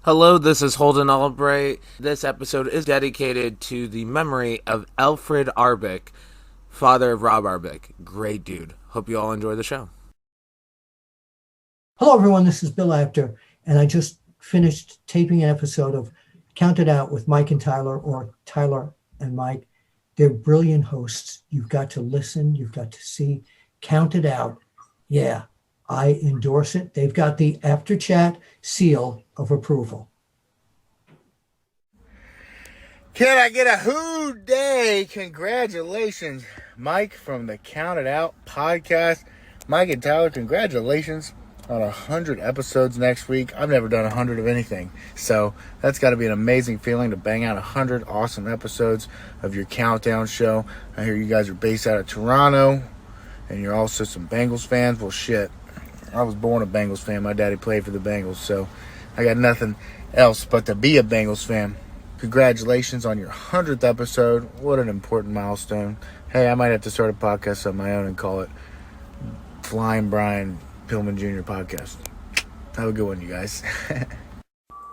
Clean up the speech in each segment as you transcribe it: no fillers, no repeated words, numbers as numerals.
Hello, this is Holden Albright. This episode is dedicated to the memory of Alfred Arbic, father of Rob Arbic. Great dude. Hope you all enjoy the show. Hello, everyone. This is Bill Apter, and I just finished taping an episode of Count It Out with Mike and Tyler, or Tyler and Mike. They're brilliant hosts. You've got to listen. You've got to see. Count It Out. Yeah, I endorse it. They've got the After Chat seal of approval. Can I get a who day? Congratulations, Mike from the Count It Out podcast. Mike and Tyler, congratulations on 100 episodes next week. I've never done 100 of anything, so that's got to be an amazing feeling to bang out 100 awesome episodes of your countdown show. I hear you guys are based out of Toronto, and you're also some Bengals fans. Well, shit, I was born a Bengals fan. My daddy played for the Bengals, so I got nothing else but to be a Bengals fan. Congratulations on your 100th episode. What an important milestone. Hey, I might have to start a podcast of my own and call it Flying Brian Pillman Jr. Podcast. Have a good one, you guys.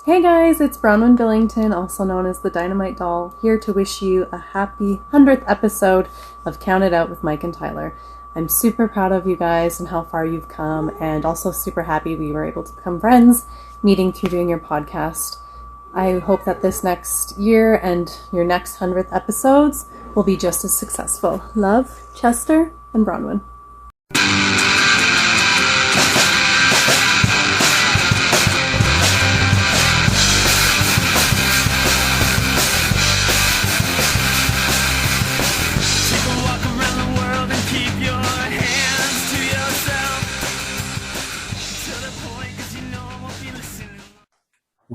Hey guys, it's Bronwyn Billington, also known as the Dynamite Doll, here to wish you a happy 100th episode of Count It Out with Mike and Tyler. I'm super proud of you guys and how far you've come, and also super happy we were able to become friends, meeting through doing your podcast. I hope that this next year and your next 100th episodes will be just as successful. Love, Chester and Bronwyn.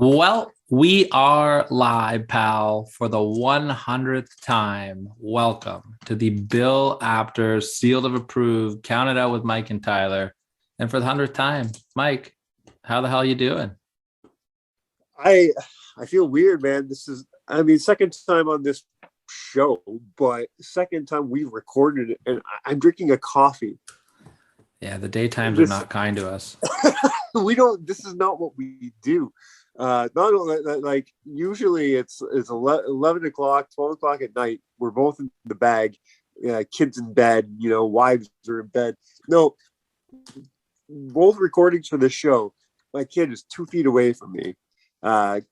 Well, we are live, pal, for the 100th time. Welcome to the Bill Apter Sealed of Approved, Count It Out with Mike and Tyler. And for the 100th time, Mike, how the hell you doing? I feel weird, man. This is, second time on this show, but second time we've recorded it, and I'm drinking a coffee. Yeah, the daytimes are not kind to us. This is not what we do. Not like usually it's 11 o'clock, 12 o'clock at night. We're both in the bag, kids in bed, wives are in bed. No, both recordings for this show. My kid is 2 feet away from me.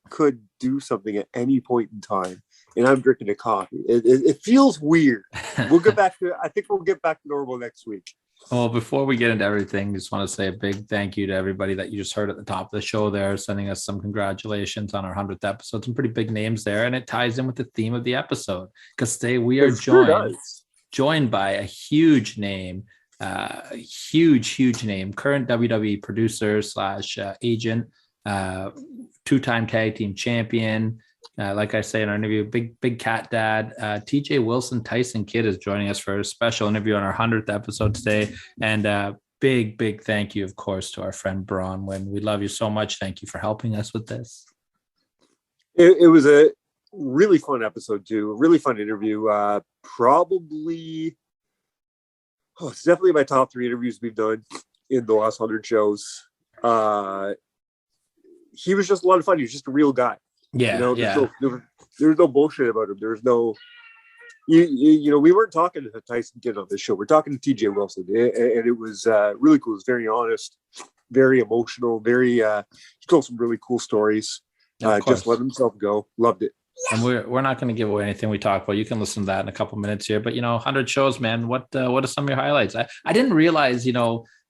Could do something at any point in time, and I'm drinking a coffee. It feels weird. We'll get back to. I think we'll get back to normal next week. Well, before we get into everything, just want to say a big thank you to everybody that you just heard at the top of the show there, sending us some congratulations on our 100th episode. Some pretty big names there, and it ties in with the theme of the episode, because today we are joined by a huge name, huge name, current WWE producer / agent, two-time tag team champion. Like I say in our interview, big cat dad, TJ Wilson Tyson Kidd is joining us for a special interview on our 100th episode today. And big thank you, of course, to our friend Bronwyn. We love you so much. Thank you for helping us with this. It was a really fun episode too. A really fun interview. It's definitely my top 3 interviews we've done in the last 100 shows. He was just a lot of fun. He was just a real guy. Yeah, there's no bullshit about him. There's no, we weren't talking to Tyson Kidd on this show. We're talking to TJ Wilson, and it was really cool. It was very honest, very emotional, he told some really cool stories. Just let himself go. Loved it. And we're not going to give away anything we talk about. You can listen to that in a couple minutes here. But 100 shows, man. What are some of your highlights? I didn't realize,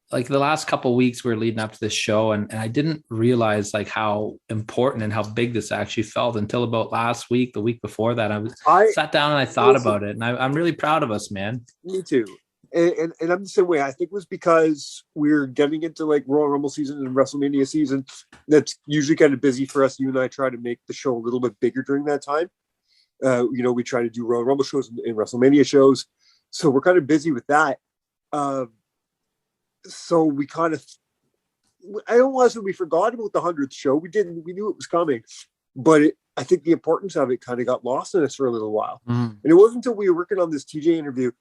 like the last couple of weeks we were leading up to this show, and I didn't realize like how important and how big this actually felt until about last week, the week before that. I sat down and I thought about it, and I'm really proud of us, man. Me too. And I'm the same way. I think it was because we're getting into like Royal Rumble season and WrestleMania season. That's usually kind of busy for us. You and I try to make the show a little bit bigger during that time. We try to do Royal Rumble shows and WrestleMania shows. So we're kind of busy with that. So we kind of, I don't want to say we forgot about the 100th show. We didn't. We knew it was coming, but I think the importance of it kind of got lost in us for a little while. And it wasn't until we were working on this TJ interview,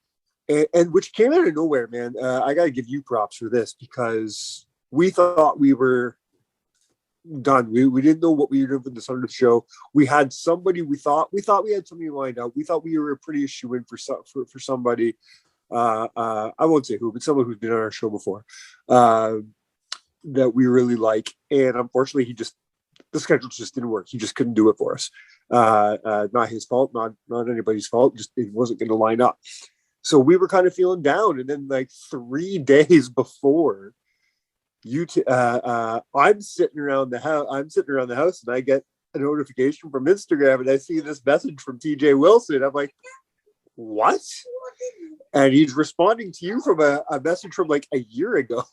and which came out of nowhere, man. I got to give you props for this, because we thought we were done. We didn't know what we were doing for this 100th show. We had somebody. We thought we had somebody lined up. We thought we were a pretty shoe in for somebody. I won't say who, but someone who's been on our show before, that we really like. And unfortunately, the schedule just didn't work. He just couldn't do it for us. Not his fault, not anybody's fault. Just it wasn't going to line up. So we were kind of feeling down. And then like 3 days before, I'm sitting around the house, and I get a notification from Instagram, and I see this message from TJ Wilson. I'm like, what? And he's responding to you from a message from like a year ago.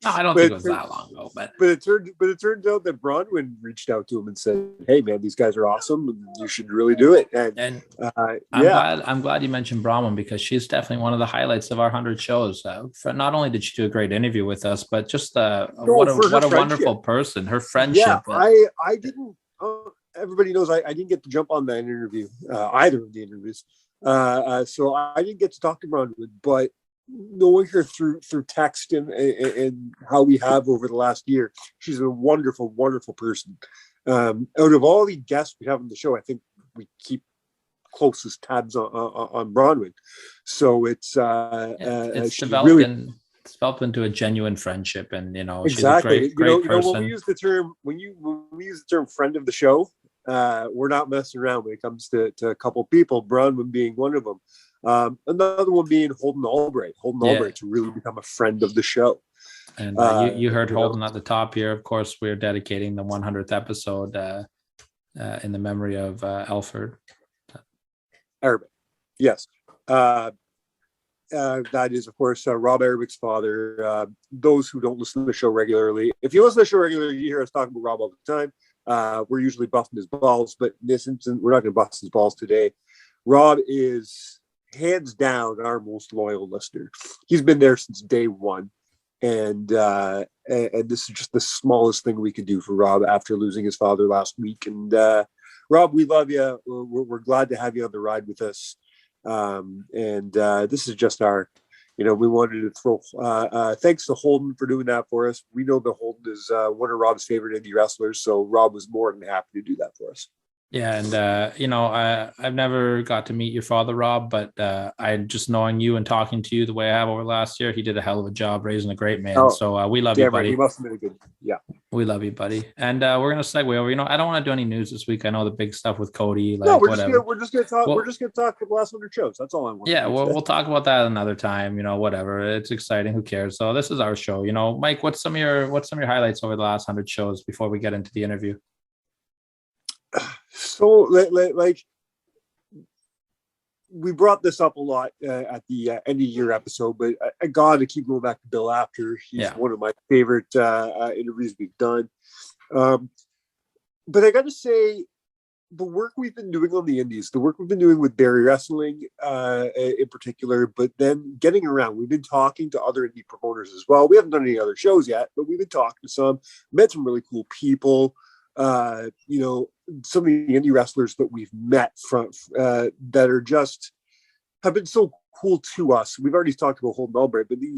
No, I don't think it was that long ago, but it turns out that Bronwyn reached out to him and said, "Hey, man, these guys are awesome, and you should really do it." And I'm glad you mentioned Bronwyn, because she's definitely one of the highlights of our 100 shows. Not only did she do a great interview with us, but just what a wonderful person. Her friendship. Yeah, I didn't. Everybody knows I didn't get to jump on that interview, either of the interviews. So I didn't get to talk to Bronwyn, but knowing her through text and how we have over the last year, she's a wonderful, wonderful person. Out of all the guests we have on the show, I think we keep closest tabs on Bronwyn. So it's developed into a genuine friendship, and exactly. She's a great person. When we use the term friend of the show, we're not messing around when it comes to a couple people, Bronwyn being one of them. Another one being Holden Albright. Albright's really become a friend of the show. And you heard Holden at the top here. Of course, we're dedicating the 100th episode in the memory of Alfred. Arabic. Yes. That is, of course, Rob Arabic's father. Those who don't listen to the show regularly, if you listen to the show regularly, you hear us talking about Rob all the time. We're usually busting his balls, but in this instance, we're not going to bust his balls today. Rob is hands down our most loyal listener. He's been there since day one, and this is just the smallest thing we could do for Rob after losing his father last week. And Rob, we love you. We're glad to have you on the ride with us. This is just our, we wanted to throw thanks to Holden for doing that for us. We know that Holden is one of Rob's favorite indie wrestlers, so Rob was more than happy to do that for us. Yeah, and I've never got to meet your father, Rob, but I just knowing you and talking to you the way I have over last year, he did a hell of a job raising a great man. So we love you, buddy. He must have been a good, yeah. We love you, buddy. And we're gonna segue over. I don't want to do any news this week. I know the big stuff with Cody. No, we're just gonna talk. We're just gonna talk for the last 100 shows. That's all I want. Yeah, we'll talk about that another time. Whatever. It's exciting. Who cares? So this is our show. Mike, what's some of your highlights over the last 100 shows before we get into the interview? So, like, we brought this up a lot at the end of year episode, but I got to keep going back to Bill Apter. He's one of my favorite interviews we've done. But I got to say, the work we've been doing on the indies, the work we've been doing with Barry Wrestling in particular, but then getting around, we've been talking to other indie promoters as well. We haven't done any other shows yet, but we've been talking to some, met some really cool people. Some of the indie wrestlers that we've met from that are just have been so cool to us. We've already talked about Holden Albright, but you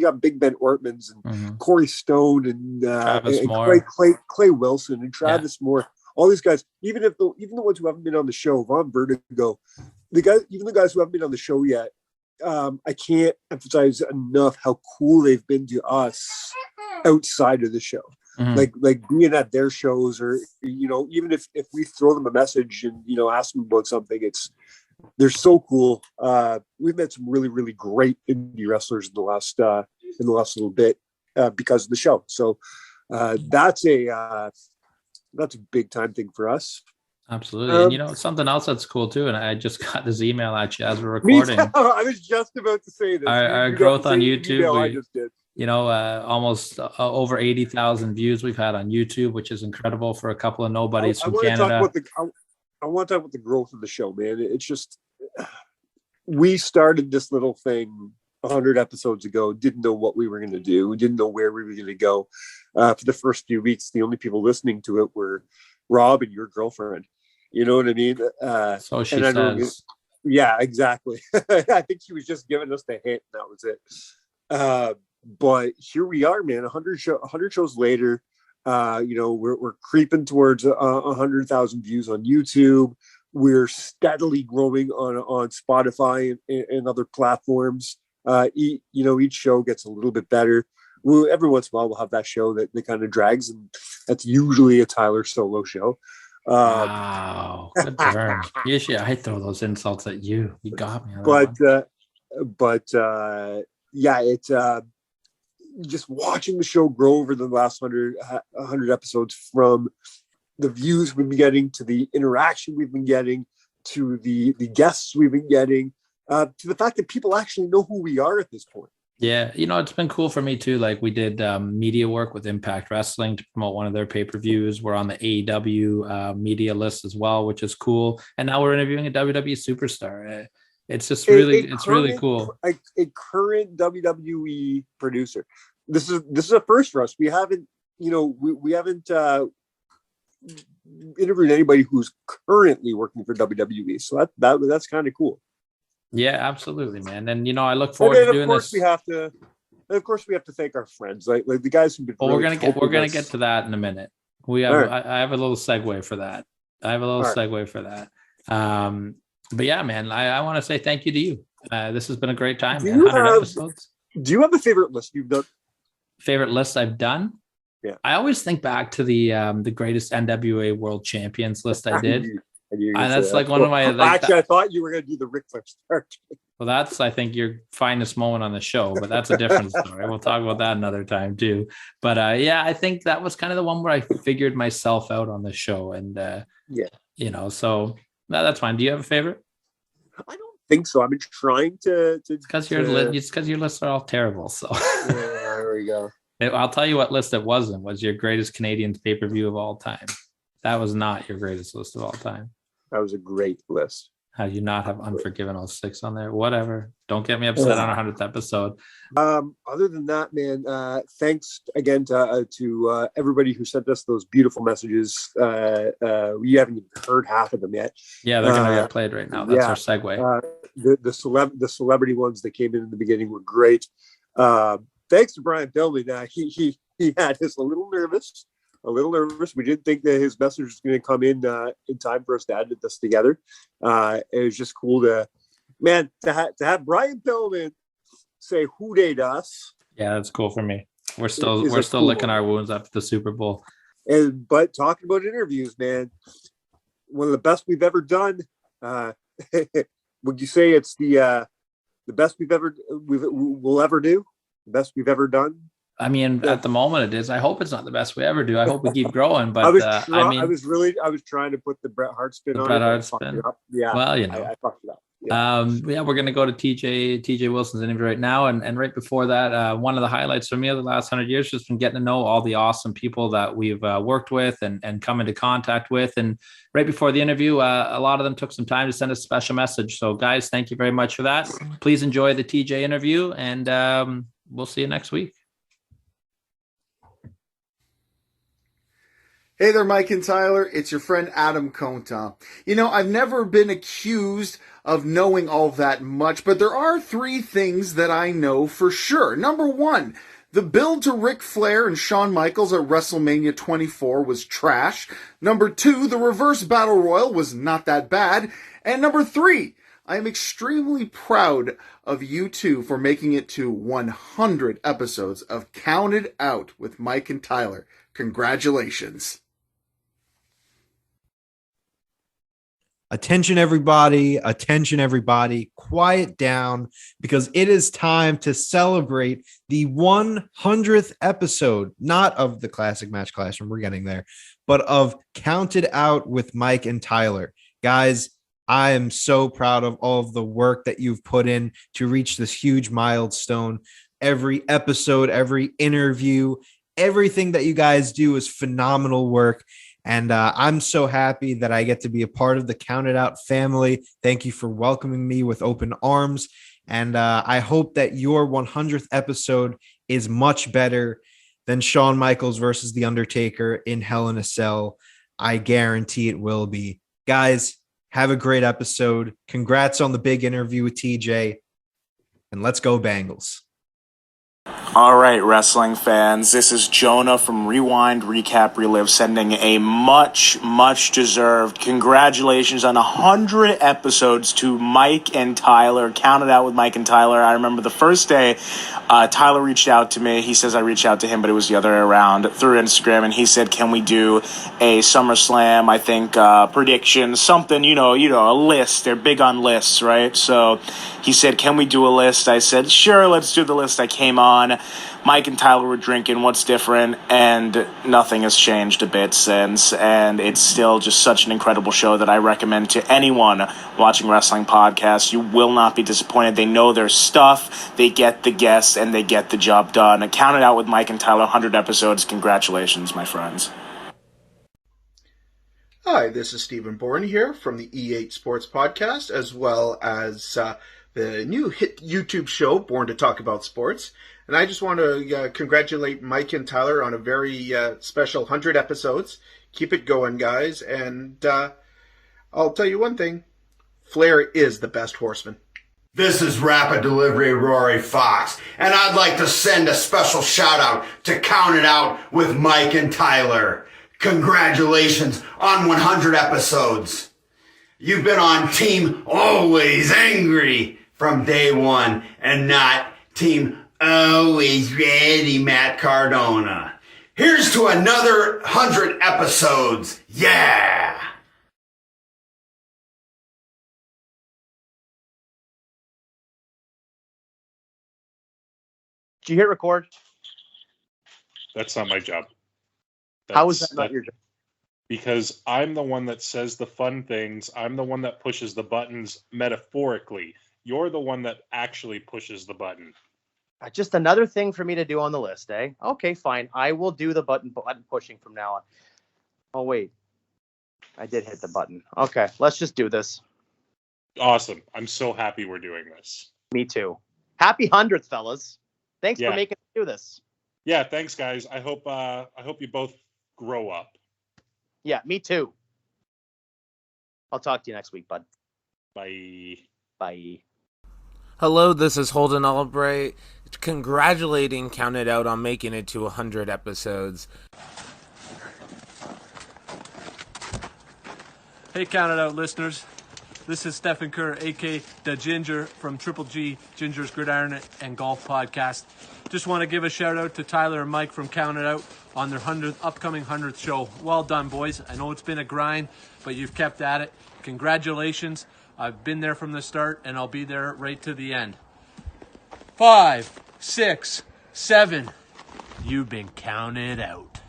got Big Ben Ortmans and Corey Stone and Clay Wilson and Travis Moore. All these guys, even the ones who haven't been on the show, Von Vertigo, the guys who haven't been on the show yet. I can't emphasize enough how cool they've been to us outside of the show. Mm-hmm. Like being at their shows, or even if we throw them a message and ask them about something, they're so cool. We've met some really, really great indie wrestlers in the last little bit because of the show. So that's a big time thing for us. Absolutely. And something else that's cool too, and I just got this email at you as we're recording. I was just about to say this. Our growth on YouTube. I just did. Almost over 80,000 views we've had on YouTube, which is incredible for a couple of nobodies from Canada. I want to talk about the growth of the show, man. It's just, we started this little thing 100 episodes ago, didn't know what we were going to do. We didn't know where we were going to go. For the first few weeks, the only people listening to it were Rob and your girlfriend. You know what I mean? So she says. Yeah, exactly. I think she was just giving us the hint, and that was it. But here we are, man. 100 shows later. We're creeping towards 100,000 views on YouTube. We're steadily growing on Spotify and other platforms. Each show gets a little bit better. Every once in a while, we'll have that show that kind of drags, and that's usually a Tyler solo show. Wow, good burn. Usually I throw those insults at you. You got me on that it's just watching the show grow over the last 100 episodes, from the views we've been getting to the interaction we've been getting to the guests we've been getting, to the fact that people actually know who we are at this point. Yeah, it's been cool for me too. Like, we did media work with Impact Wrestling to promote one of their pay-per-views. We're on the AEW media list as well, which is cool. And now we're interviewing a WWE superstar. It's just really cool. A current WWE producer. This is a first for us. We haven't, we haven't interviewed anybody who's currently working for WWE. So that's kind of cool. Yeah, absolutely, man. And I look forward to doing this. Of course, we have to thank our friends, like the guys who've been. Well, we're gonna get to that in a minute. I have a little segue for that. But yeah, man, I want to say thank you to you. This has been a great time. 100 episodes. Do you have a favorite list you've done? Favorite list I've done? Yeah. I always think back to the greatest NWA World Champions list I did. That's like one of my. Actually, I thought you were going to do the Ric Flair start. Well, that's, I think, your finest moment on the show, but that's a different story. We'll talk about that another time too. But I think that was kind of the one where I figured myself out on the show, and so that's fine. Do you have a favorite? I don't think so. I've been trying to. It's because your lists are all terrible. So there we go. I'll tell you what list it wasn't. Was your greatest Canadian pay-per-view of all time? That was not your greatest list of all time. That was a great list. How do you not have Unforgiven 06 on there? Whatever. Don't get me upset on 100th episode. Other than that, man, thanks again to everybody who sent us those beautiful messages. We haven't even heard half of them yet. Yeah, they're going to get played right now. That's our segue. The celebrity ones that came in the beginning were great. Thanks to Brian Pillman. He had us a little nervous. We didn't think that his message was going to come in time for us to edit this together. It was just cool to have Brian Pillman say "Who Dey" to us. Yeah, that's cool for me. We're still licking our wounds after the Super Bowl. But talking about interviews, man, one of the best we've ever done. Would you say it's the best we'll ever do? The best we've ever done? I mean, at the moment it is. I hope it's not the best we ever do. I hope we keep growing. But I was trying to put the Bret Hart spin on Bret it. Hart spin. Yeah. Well, I fucked it up. Yeah. We're going to go to TJ Wilson's interview right now. And right before that, one of the highlights for me of the last 100 years has been getting to know all the awesome people that we've worked with and come into contact with. And right before the interview, a lot of them took some time to send us a special message. So guys, thank you very much for that. Please enjoy the TJ interview, and we'll see you next week. Hey there, Mike and Tyler. It's your friend Adam Conta. I've never been accused of knowing all that much, but there are 3 things that I know for sure. Number 1, the build to Ric Flair and Shawn Michaels at WrestleMania 24 was trash. Number 2, the reverse battle royal was not that bad. And number 3, I am extremely proud of you two for making it to 100 episodes of Counted Out with Mike and Tyler. Congratulations. Attention, everybody. Quiet down, because it is time to celebrate the 100th episode, not of the Classic Match Classroom, we're getting there, but of Counted Out with Mike and Tyler. Guys, I am so proud of all of the work that you've put in to reach this huge milestone. Every episode, every interview, everything that you guys do is phenomenal work. And I'm so happy that I get to be a part of the Counted Out family. Thank you for welcoming me with open arms. And I hope that your 100th episode is much better than Shawn Michaels versus The Undertaker in Hell in a Cell. I guarantee it will be. Guys, have a great episode. Congrats on the big interview with TJ. And let's go Bengals. All right, wrestling fans, this is Jonah from Rewind, Recap, Relive, sending a much, much deserved congratulations on 100 episodes to Mike and Tyler. Count it out with Mike and Tyler. I remember the first day Tyler reached out to me. He says I reached out to him, but it was the other way around through Instagram. And he said, can we do a SummerSlam, I think, prediction, something, a list. They're big on lists, right? So he said, can we do a list? I said, sure, let's do the list. I came on. Mike and Tyler were drinking What's Different, and nothing has changed a bit since. And it's still just such an incredible show that I recommend to anyone watching wrestling podcasts. You will not be disappointed. They know their stuff, they get the guests, and they get the job done. And count it out with Mike and Tyler, 100 episodes. Congratulations, my friends. Hi, this is Stephen Bourne here from the E8 Sports Podcast, as well as the new hit YouTube show, Born to Talk About Sports. And I just want to congratulate Mike and Tyler on a very special 100 episodes. Keep it going, guys. And I'll tell you one thing. Flair is the best horseman. This is Rapid Delivery Rory Fox, and I'd like to send a special shout out to Count It Out with Mike and Tyler. Congratulations on 100 episodes. You've been on Team Always Angry from day one and not Team Always Ready Matt Cardona. Here's to another 100 episodes. Yeah! Did you hit record? That's not my job. How is that not your job? Because I'm the one that says the fun things. I'm the one that pushes the buttons metaphorically. You're the one that actually pushes the button. Just another thing for me to do on the list, eh? Okay, fine. I will do the button pushing from now on. Oh, wait. I did hit the button. Okay, let's just do this. Awesome. I'm so happy we're doing this. Me too. Happy 100th, fellas. Thanks for making me do this. Yeah, thanks, guys. I hope you both grow up. Yeah, me too. I'll talk to you next week, bud. Bye. Bye. Hello, this is Holden Albright, congratulating Count It Out on making it to 100 episodes. Hey, Count It Out listeners. This is Stephen Kerr, aka The Ginger from Triple G, Ginger's Gridiron and Golf Podcast. Just want to give a shout out to Tyler and Mike from Count It Out on their upcoming 100th show. Well done, boys. I know it's been a grind, but you've kept at it. Congratulations. I've been there from the start, and I'll be there right to the end. 5, 6, 7. You've been counted out.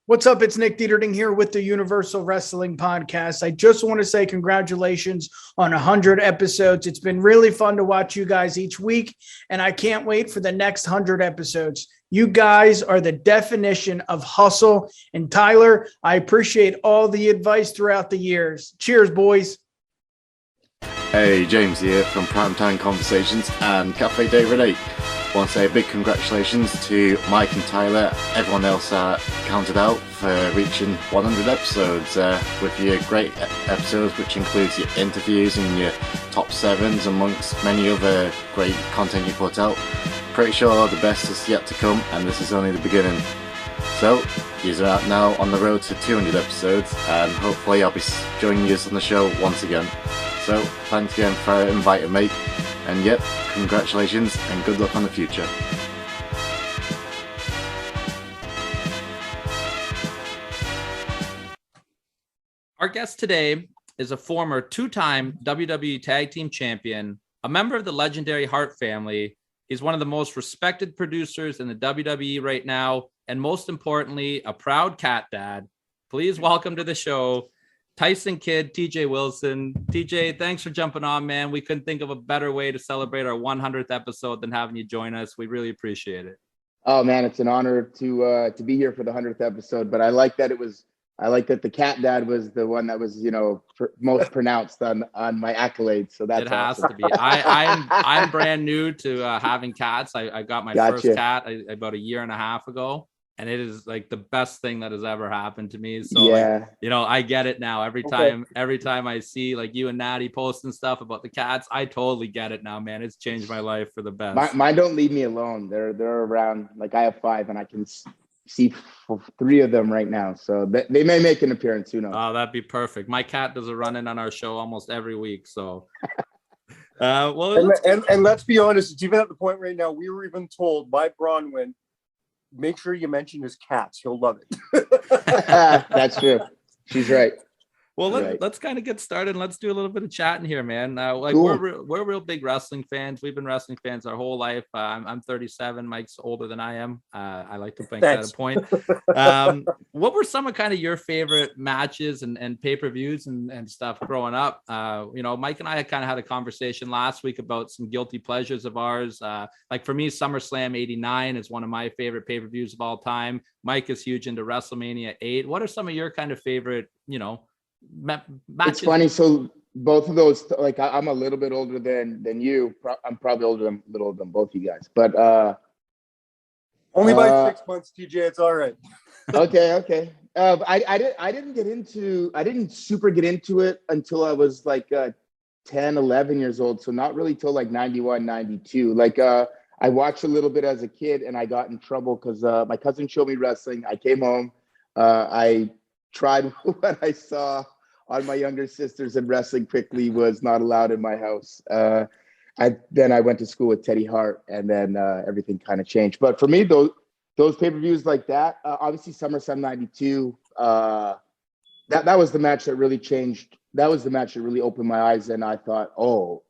What's up? It's Nick Dieterding here with the Universal Wrestling Podcast. I just want to say congratulations on 100 episodes. It's been really fun to watch you guys each week, and I can't wait for the next 100 episodes. You guys are the definition of hustle. And Tyler, I appreciate all the advice throughout the years. Cheers, boys. Hey, James here from Primetime Conversations and Cafe David 8. I want to say a big congratulations to Mike and Tyler, everyone else Counted Out for reaching 100 episodes with your great episodes, which includes your interviews and your top sevens amongst many other great content you put out. Pretty sure the best is yet to come, and this is only the beginning. So, you're out now on the road to 200 episodes, and hopefully I'll be joining you on the show once again. So, thanks again for inviting me, and yep, congratulations and good luck on the future. Our guest today is a former two-time WWE Tag Team champion, a member of the legendary Hart family. He's one of the most respected producers in the WWE right now, and most importantly, a proud cat dad. Please welcome to the show, Tyson Kidd, TJ Wilson. TJ, thanks for jumping on, man. We couldn't think of a better way to celebrate our 100th episode than having you join us. We really appreciate it. Oh man, it's an honor to be here for the 100th episode. But I like that the cat dad was the one that was, most pronounced on my accolades. So that's it has awesome. to be. I'm brand new to having cats. I got my first cat about a year and a half ago. and it is like the best thing that has ever happened to me. So Yeah. like, I get it now. Every time I see like you and Natty posting stuff about the cats, I totally get it now, man. It's changed my life for the best. Mine don't leave me alone. They're around. Like I have 5, and I can see 3 of them right now. So they may make an appearance. Who knows? Oh, that'd be perfect. My cat does a run in on our show almost every week. So, and let's be honest, it's even at the point right now. We were even told by Bronwyn, make sure you mention his cats. He'll love it. That's true. She's right. Well, let's kind of get started and let's do a little bit of chatting here, man. Cool. We're real big wrestling fans. We've been wrestling fans our whole life. I'm 37. Mike's older than I am. I like to make that a point. What were some of kind of your favorite matches and pay-per-views and stuff growing up? Mike and I kind of had a conversation last week about some guilty pleasures of ours. Like for me, SummerSlam 89 is one of my favorite pay-per-views of all time. Mike is huge into WrestleMania 8. What are some of your kind of favorite, matches? It's funny. So both of those, like I'm a little bit older than you. I'm probably a little older than both you guys, but only by 6 months, TJ. It's all right. Okay. I didn't super get into it until I was like 10, 11 years old. So not really till like 91, 92. Like I watched a little bit as a kid, and I got in trouble because my cousin showed me wrestling. I came home. I tried what I saw on my younger sisters, and wrestling quickly was not allowed in my house. Then I went to school with Teddy Hart, and then everything kind of changed. But for me, those pay-per-views like that, obviously SummerSlam 92, that was the match that really changed. That was the match that really opened my eyes, and I thought, don't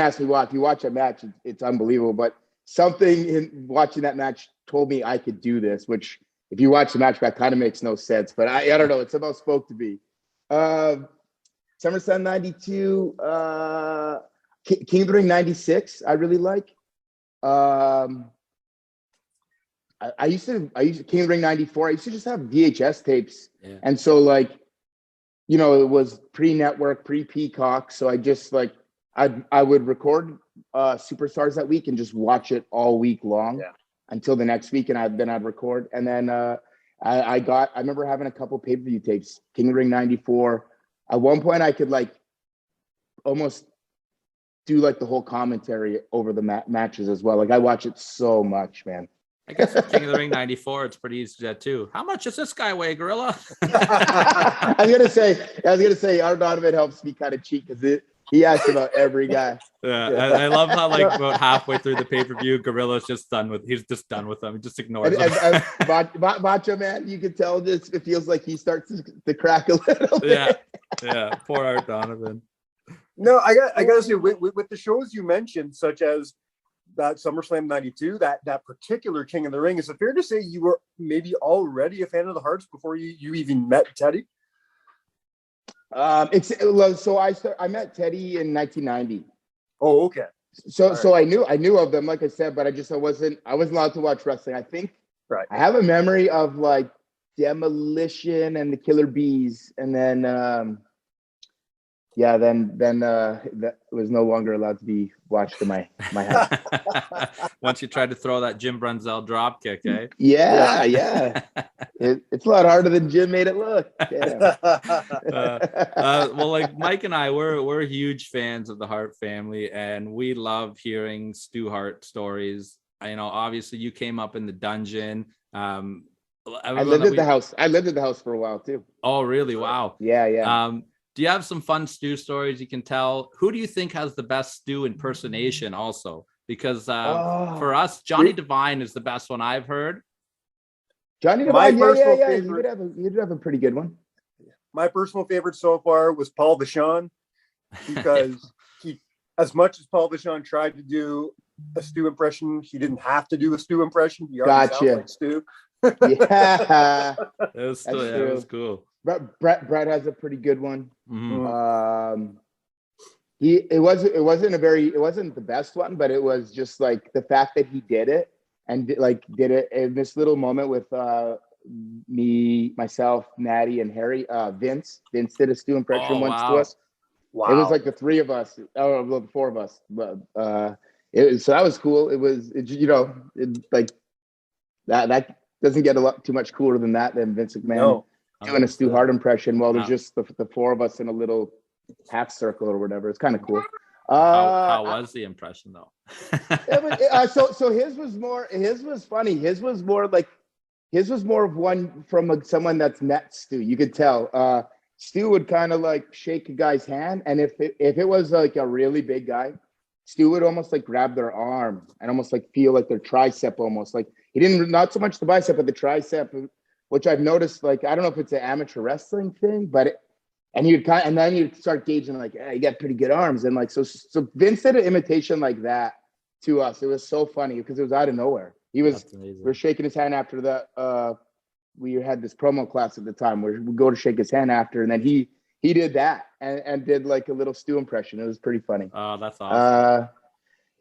ask me why. If you watch that match, it's unbelievable. But something in watching that match told me I could do this, which if you watch the match back, kind of makes no sense. But I don't know. It's about spoke to me. SummerSlam 92, King of the Ring 96, I really like. I used to King of the Ring 94. I used to just have VHS tapes. Yeah. And so it was pre-network, pre-Peacock. So I just I would record Superstars that week and just watch it all week long. Yeah. Until the next week, and I'd record. And then I remember having a couple pay-per-view tapes, King of the Ring 94. At one point, I could almost do the whole commentary over the matches as well. Like I watch it so much, man. I guess with King of the Ring 94, it's pretty easy to do that too. How much does this guy weigh, Gorilla? I was gonna say, Art Donovan helps me kind of cheat because he asks about every guy. Yeah. I love how about halfway through the pay-per-view, Gorilla's just done with them. He just ignores them. Macho Man, you can tell it feels like he starts to crack a little bit. Yeah. Poor Art Donovan. No, I gotta say, with the shows you mentioned, such as that SummerSlam 92, that particular King of the Ring, is it fair to say you were maybe already a fan of the Hearts before you even met Teddy? I met Teddy in 1990. Oh, okay. So I knew of them, like I said, but I wasn't allowed to watch wrestling. I think I have a memory of Demolition and the Killer Bees, and then that was no longer allowed to be watched in my house. Once you tried to throw that Jim Brunzell drop kick, eh? Yeah. It's a lot harder than Jim made it look. Well, Mike and I, we're huge fans of the Hart family, and we love hearing Stu Hart stories. Obviously you came up in the dungeon. I lived at the house. I lived at the house for a while too. Oh, really? Wow. Yeah. Do you have some fun Stu stories you can tell? Who do you think has the best Stu impersonation also? Because for us, Johnny Devine is the best one I've heard. Johnny Devine, yeah. You'd have a pretty good one. My personal favorite so far was Paul Vachon, because as much as Paul Vachon tried to do a Stu impression, he didn't have to do a Stu impression. He already sounds like Stu. Yeah. That was cool. Brett has a pretty good one. Mm-hmm. It wasn't the best one, but it was just the fact that he did it and did it in this little moment with me, myself, Natty, and Harry. Vince did a Stu impression once to us. Wow. It was the three of us, the four of us. But so that was cool. It was That doesn't get a lot too much cooler than Vince McMahon No. doing a Stu Hart impression while there's just the four of us in a little half circle or whatever. It's kind of cool. How was the impression though? So his was funny. His was more of one from someone that's met Stu. You could tell. Stu would kind of like shake a guy's hand, and if it was like a really big guy, Stu would almost like grab their arm and almost like feel like their tricep, almost like he didn't, not so much the bicep, but the tricep, which I've noticed. Like, I don't know if it's an amateur wrestling thing, but and then you'd start gauging like, hey, you got pretty good arms, and like so Vince did an imitation like that to us. It was so funny because it was out of nowhere. We were shaking his hand after that. We had this promo class at the time where we go to shake his hand after, and then he did that and did like a little Stu impression. It was pretty funny. Oh, that's awesome.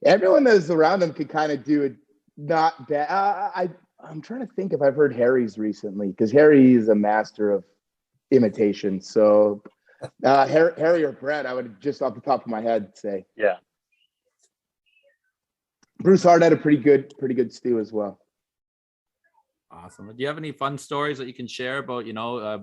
Everyone that was around him could kind of do it. Not bad. I'm trying to think if I've heard Harry's recently, because Harry is a master of imitation. So Harry or Brett, I would just off the top of my head say. Yeah. Bruce Hart had a pretty good Stu as well. Awesome. Do you have any fun stories that you can share about,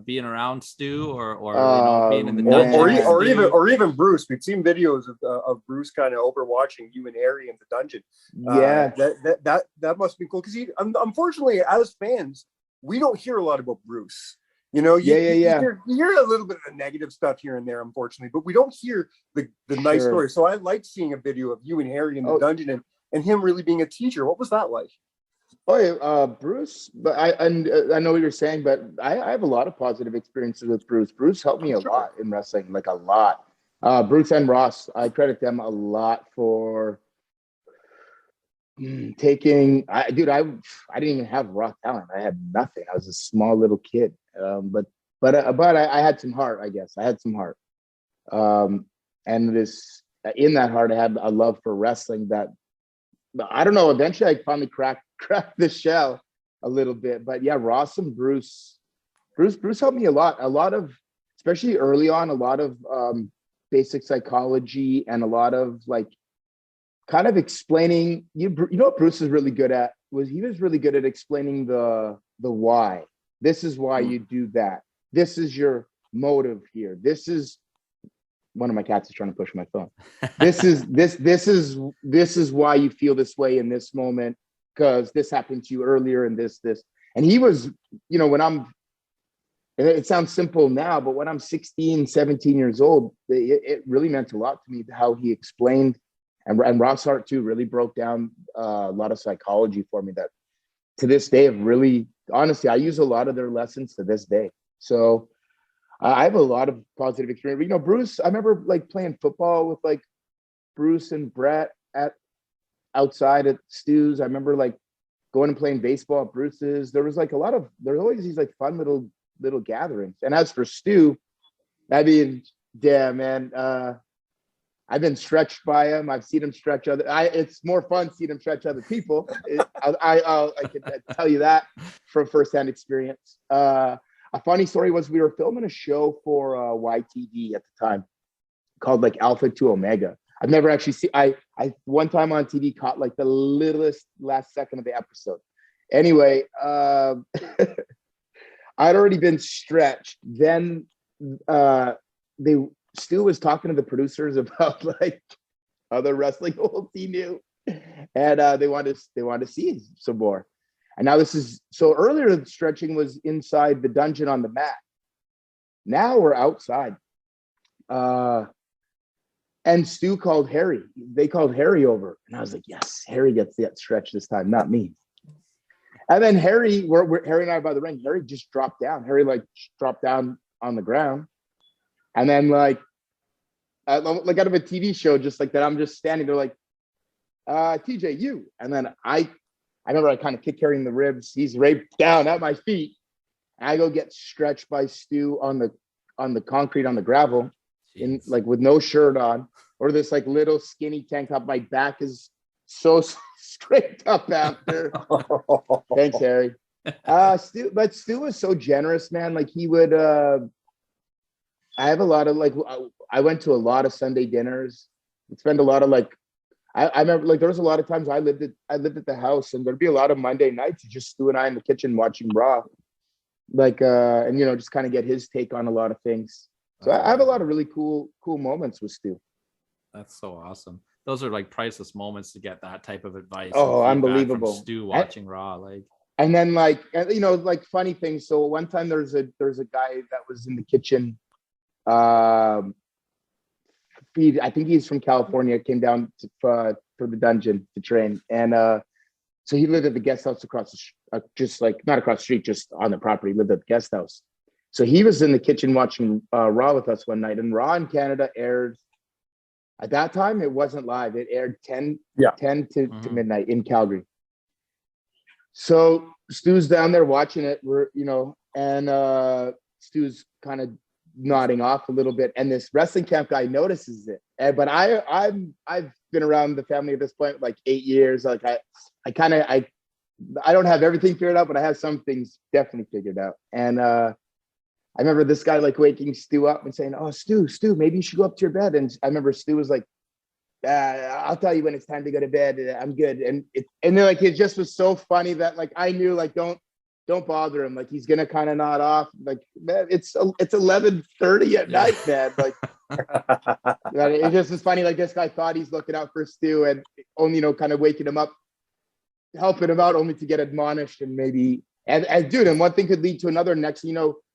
being around Stu or being in the dungeon? Or even Bruce? We've seen videos of Bruce kind of overwatching you and Harry in the dungeon. Yeah, that must be cool because unfortunately, as fans, we don't hear a lot about Bruce. You hear a little bit of the negative stuff here and there, unfortunately, but we don't hear the nice stories. So I like seeing a video of you and Harry in the dungeon and him really being a teacher. What was that like? Oh, yeah, Bruce, but I know what you're saying, but I have a lot of positive experiences with Bruce. Bruce helped me a lot in wrestling, like a lot. Bruce and Ross, I credit them a lot for taking. I didn't even have raw talent. I had nothing. I was a small little kid, but I had some heart. I guess I had some heart, and in that heart, I had a love for wrestling that. I don't know. Eventually, I finally cracked the shell a little bit. But yeah, Ross and Bruce helped me a lot. A lot of, especially early on, a lot of basic psychology and a lot of like kind of explaining. You know what Bruce is really good at he was really good at explaining the why. This is why you do that. This is your motive here. This is. One of my cats is trying to push my phone. This is why you feel this way in this moment, because this happened to you earlier and this. And he was, and it sounds simple now, but when I'm 16, 17 years old, it really meant a lot to me how he explained, and Ross Hart too really broke down a lot of psychology for me that to this day have really, honestly, I use a lot of their lessons to this day. So I have a lot of positive experience. Bruce, I remember like playing football with like Bruce and Brett outside at Stu's. I remember like going and playing baseball at Bruce's. There was always these like fun little gatherings. And as for Stu, I mean, damn man, I've been stretched by him. I've seen him stretch it's more fun seeing him stretch other people. I can tell you that from firsthand experience. A funny story was we were filming a show for YTV at the time called like Alpha to Omega. I've never actually seen. I one time on TV caught like the littlest last second of the episode. Anyway, I'd already been stretched. Then Stu was talking to the producers about like other wrestling holds he knew, and they wanted to see some more. And now earlier the stretching was inside the dungeon on the mat. Now we're outside. And Stu called Harry. They called Harry over. And I was like, yes, Harry gets that stretch this time, not me. And then Harry and I are by the ring. Harry just dropped down. Harry like dropped down on the ground. And then like out of a TV show, just like that, I'm just standing there like, TJ, you. And then I remember I kind of kicked Harry in the ribs. He's right down at my feet. And I go get stretched by Stu on the concrete, on the gravel, in like with no shirt on, or this like little skinny tank top. My back is so straight up after. Thanks, Harry. Stu was so generous, man. Like he would. I have a lot of like. I went to a lot of Sunday dinners. We'd spend a lot of like. I remember like there was a lot of times I lived at the house, and there'd be a lot of Monday nights just Stu and I in the kitchen watching Raw, like and just kind of get his take on a lot of things. So I have a lot of really cool moments with Stu. That's so awesome. Those are like priceless moments to get that type of advice. Oh, and feedback unbelievable. From Stu watching Raw, like. And then like like funny things. So one time there's a guy that was in the kitchen. I think he's from California. Came down for the dungeon to train, and so he lived at the guest house across just like not across the street, just on the property. Lived at the guest house. So he was in the kitchen watching Raw with us one night, and Raw in Canada aired. At that time, it wasn't live. It aired 10 to midnight in Calgary. So Stu's down there watching it, and Stu's kind of nodding off a little bit, and this wrestling camp guy notices it. But I've been around the family at this point like 8 years. Like I don't have everything figured out, but I have some things definitely figured out. And I remember this guy like waking Stu up and saying, "Oh, Stu, maybe you should go up to your bed." And I remember Stu was like, "I'll tell you when it's time to go to bed. I'm good." And then like it just was so funny that like I knew like don't bother him. Like he's gonna kind of nod off. Like man, it's 11:30 at night, man. Like it just was funny. Like this guy thought he's looking out for Stu and only kind of waking him up, helping him out, only to get admonished and maybe. And dude, and one thing could lead to another. Next,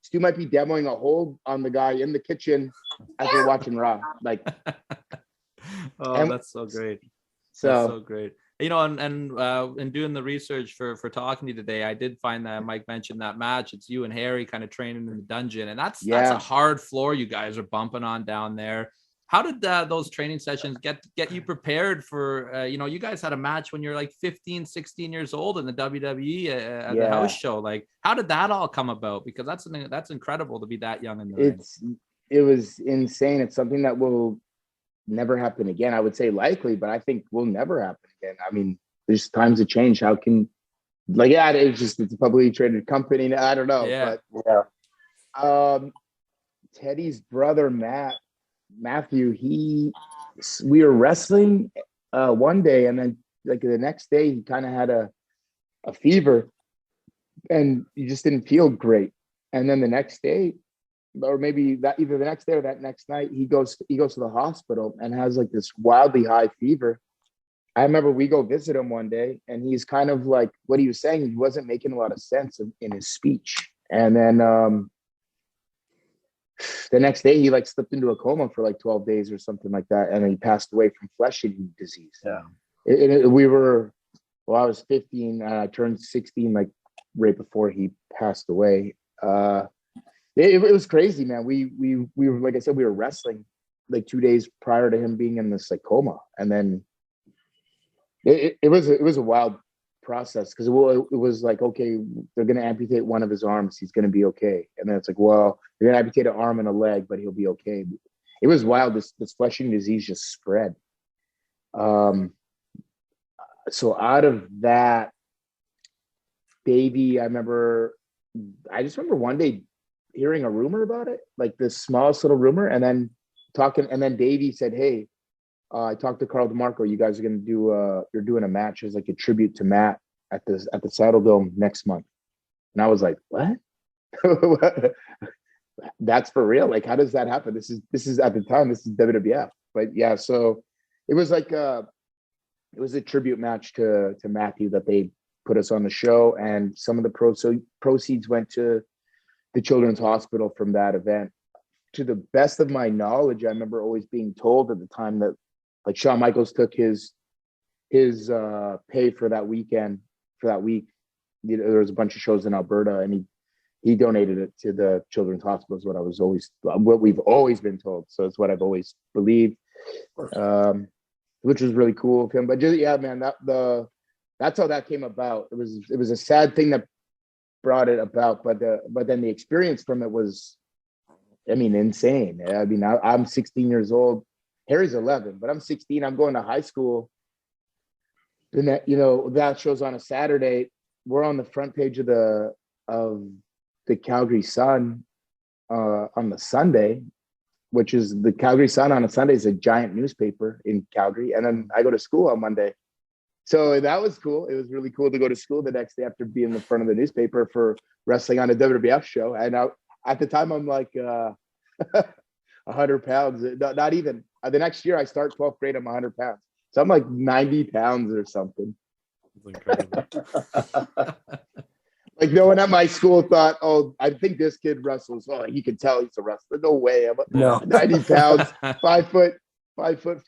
Stu might be demoing a hold on the guy in the kitchen as we're watching Raw. Like, that's so great. That's so great. And in doing the research for talking to you today, I did find that Mike mentioned that match. It's you and Harry kind of training in the dungeon, and that's a hard floor you guys are bumping on down there. How did those training sessions get you prepared for, you guys had a match when you're like 15, 16 years old in the WWE at the house show. Like, how did that all come about? Because that's incredible to be that young in the ring. It was insane. It's something that will never happen again. I would say likely, but I think will never happen again. I mean, there's times of change. How can, it's a publicly traded company. I don't know. But Teddy's brother, Matthew, we were wrestling one day, and then like the next day he kind of had a fever and he just didn't feel great. And then the next day, or maybe that either the next day or that next night, he goes to the hospital and has like this wildly high fever. I remember we go visit him one day, and he's kind of like what he was saying, he wasn't making a lot of sense in his speech. And then the next day he like slipped into a coma for like 12 days or something like that, and then he passed away from flesh-eating disease. I was 15 and I turned 16 like right before he passed away. It was crazy, man. We were, like I said, we were wrestling like 2 days prior to him being in this like coma, and then it was a wild process, because it was like, okay, they're gonna amputate one of his arms, he's gonna be okay, and then it's like, well, they're gonna amputate an arm and a leg, but he'll be okay. It was wild. This flesh-eating disease just spread. So out of that, Davey, I just remember one day hearing a rumor about it, like this smallest little rumor, and then Davey said, "Hey, I talked to Carl DeMarco. You guys are going to you're doing a match as like a tribute to Matt at the Saddle Dome next month." And I was like, "What? That's for real? Like, how does that happen?" This is at the time, this is WWF. But yeah, so it was like it was a tribute match to Matthew that they put us on the show, and some of the proceeds went to the Children's Hospital from that event. To the best of my knowledge, I remember always being told at the time that like Shawn Michaels took his pay for that weekend, for that week. There was a bunch of shows in Alberta, and he donated it to the Children's Hospital, is what we've always been told. So it's what I've always believed, which was really cool of him. But just, yeah, man, that's how that came about. It was a sad thing that brought it about, but then the experience from it was, I mean, insane. I mean, I'm 16 years old. Harry's 11, but I'm 16. I'm going to high school. And that show's on a Saturday. We're on the front page of the Calgary Sun on the Sunday, which is the Calgary Sun on a Sunday is a giant newspaper in Calgary. And then I go to school on Monday. So that was cool. It was really cool to go to school the next day after being in the front of the newspaper for wrestling on a WWF show. And at the time, I'm like 100 pounds. Not even. The next year, I start 12th grade, I'm 100 pounds. So I'm like 90 pounds or something. Like no one at my school thought, oh, I think this kid wrestles. Oh, you can tell he's a wrestler. No way. I'm No. 90 pounds, 5'4"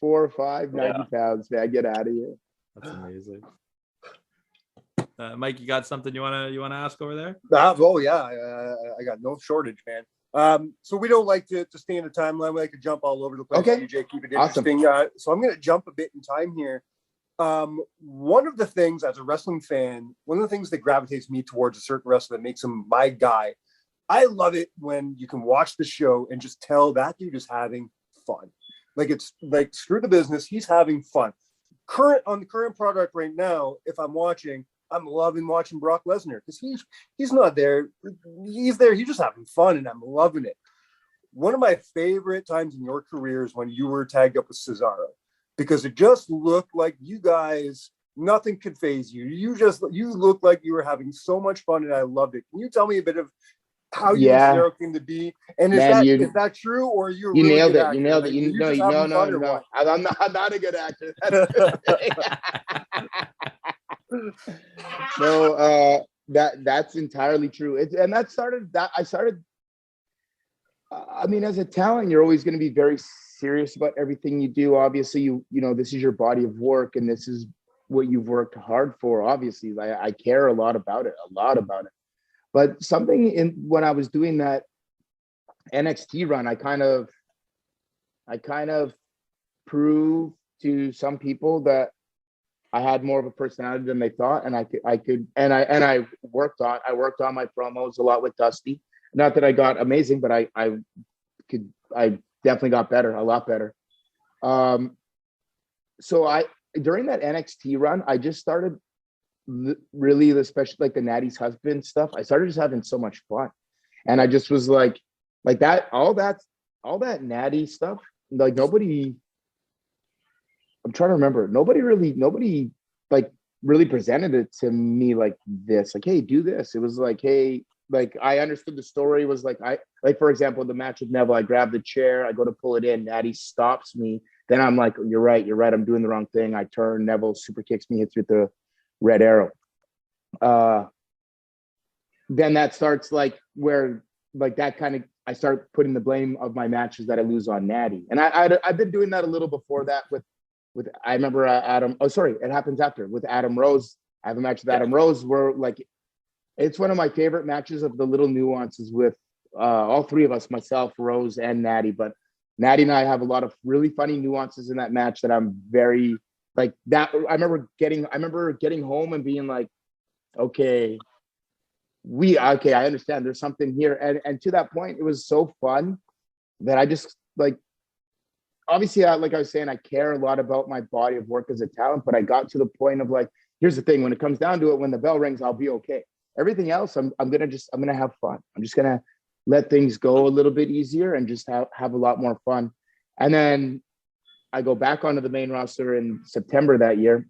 or 5, 90 pounds. Man, get out of here. That's amazing. Mike, you got something you wanna ask over there? Oh yeah, I got no shortage, man. So we don't like to stay in a timeline. We like to jump all over the place. Okay. DJ, keep it Awesome. interesting. So I'm going to jump a bit in time here. One of the things as a wrestling fan, one of the things that gravitates me towards a certain wrestler that makes him my guy, I love it when you can watch the show and just tell that dude is having fun. Like it's like screw the business, he's having fun. On the current product right now, if I'm watching, I'm loving watching Brock Lesnar because he's not there. He's there. He's just having fun, and I'm loving it. One of my favorite times in your career is when you were tagged up with Cesaro, because it just looked like you guys, nothing could phase you. You looked like you were having so much fun, and I loved it. Can you tell me a bit of how you and Cesaro came to be? And is that true, or you really nailed good it? actor? You nailed Like, it. No. I'm not a good actor. No, that's entirely true. I mean, as a talent, you're always going to be very serious about everything you do. Obviously, you know, this is your body of work and this is what you've worked hard for. Obviously, I care a lot about it. But something when I was doing that NXT run, I kind of proved to some people that I had more of a personality than they thought, and I worked on my promos a lot with Dusty. Not that I got amazing, but I definitely got better, a lot better. So during that NXT run, I just started really, especially like the Natty's husband stuff. I started just having so much fun, and I just was like that, all that Natty stuff. Like nobody. I'm trying to remember. Nobody like really presented it to me like this. Like, hey, do this. It was like, hey, like I understood the story. Was like for example, the match with Neville. I grab the chair. I go to pull it in. Natty stops me. Then I'm like, you're right. I'm doing the wrong thing. I turn. Neville super kicks me. Hits with the red arrow. Then that starts like where like that kind of I start putting the blame of my matches that I lose on Natty. And I've been doing that a little before that with I remember Adam. Oh, sorry, it happens after with Adam Rose. I have a match with Adam Rose where like it's one of my favorite matches of the little nuances with all three of us, myself, Rose, and Natty. But Natty and I have a lot of really funny nuances in that match that I'm very like that. I remember getting home and being like, okay, I understand. There's something here, and to that point, it was so fun that I just like. Obviously, like I was saying, I care a lot about my body of work as a talent, but I got to the point of like, here's the thing: when it comes down to it, when the bell rings, I'll be okay. Everything else, I'm gonna have fun. I'm just gonna let things go a little bit easier and just have a lot more fun. And then I go back onto the main roster in September that year,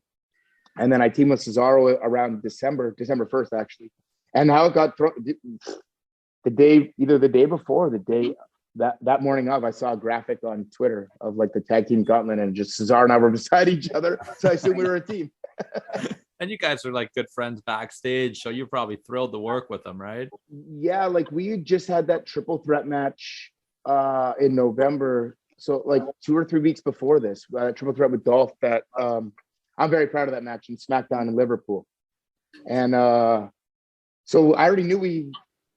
and then I team with Cesaro around December 1st actually. And how it got thrown the day before, the day. That morning of, I saw a graphic on Twitter of like the tag team gauntlet and just Cesaro and I were beside each other. So I assumed we were a team. And you guys are like good friends backstage, so you're probably thrilled to work with them, right? Yeah, like we just had that triple threat match in November. So like 2 or 3 weeks before this, triple threat with Dolph that I'm very proud of that match in SmackDown in Liverpool. And so I already knew we've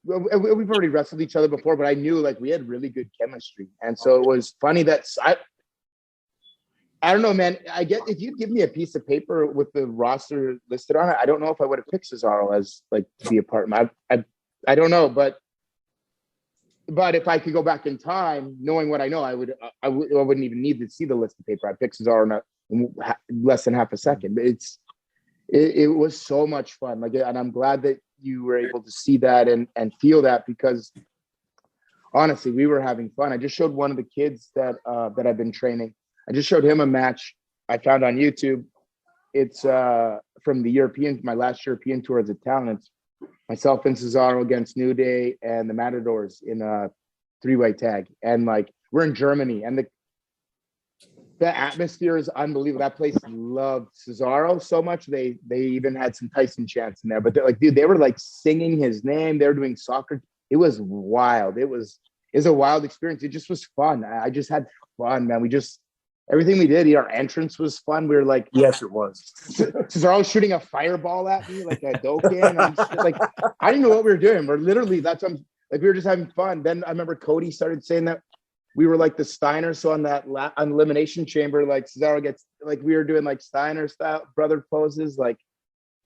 already wrestled each other before, but I knew like we had really good chemistry. And so it was funny that I don't know, man. If you give me a piece of paper with the roster listed on it, I don't know if I would have picked Cesaro as like to be a part. I don't know, but if I could go back in time, knowing what I know, I wouldn't even need to see the list of paper. I'd pick Cesaro in less than half a second. It was so much fun. Like, and I'm glad that you were able to see that and feel that, because honestly, we were having fun. I just showed one of the kids that I've been training. I just showed him a match I found on YouTube. It's from my last European tour as a talent. It's myself and Cesaro against New Day and the Matadors in a 3-way tag. And like, we're in Germany, and the atmosphere is unbelievable. That place loved Cesaro so much. They even had some Tyson chants in there, but they're like, dude, they were like singing his name. They were doing soccer. It was wild. It was a wild experience. It just was fun. I just had fun, man. Everything we did, our entrance was fun. We were like, yes, it was. Cesaro shooting a fireball at me like a Doken. I'm just like, I didn't know what we were doing. We're literally, we were just having fun. Then I remember Cody started saying that we were like the Steiner. So on that on Elimination Chamber, like Cesaro gets, like we were doing like Steiner style brother poses. Like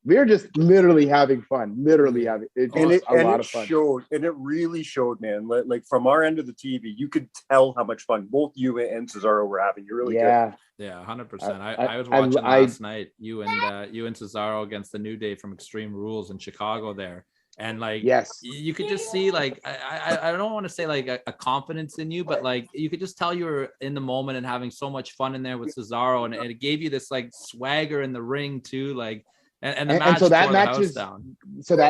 we were just literally having fun. Literally having it was a lot of fun. And it really showed, man. Like from our end of the TV, you could tell how much fun both you and Cesaro were having. You really did. Yeah, 100%. I was watching last night. You and Cesaro against the New Day from Extreme Rules in Chicago there. And like, yes, you could just see like, I don't want to say like a confidence in you, but like you could just tell you were in the moment and having so much fun in there with Cesaro, and it gave you this like swagger in the ring too, like. And so that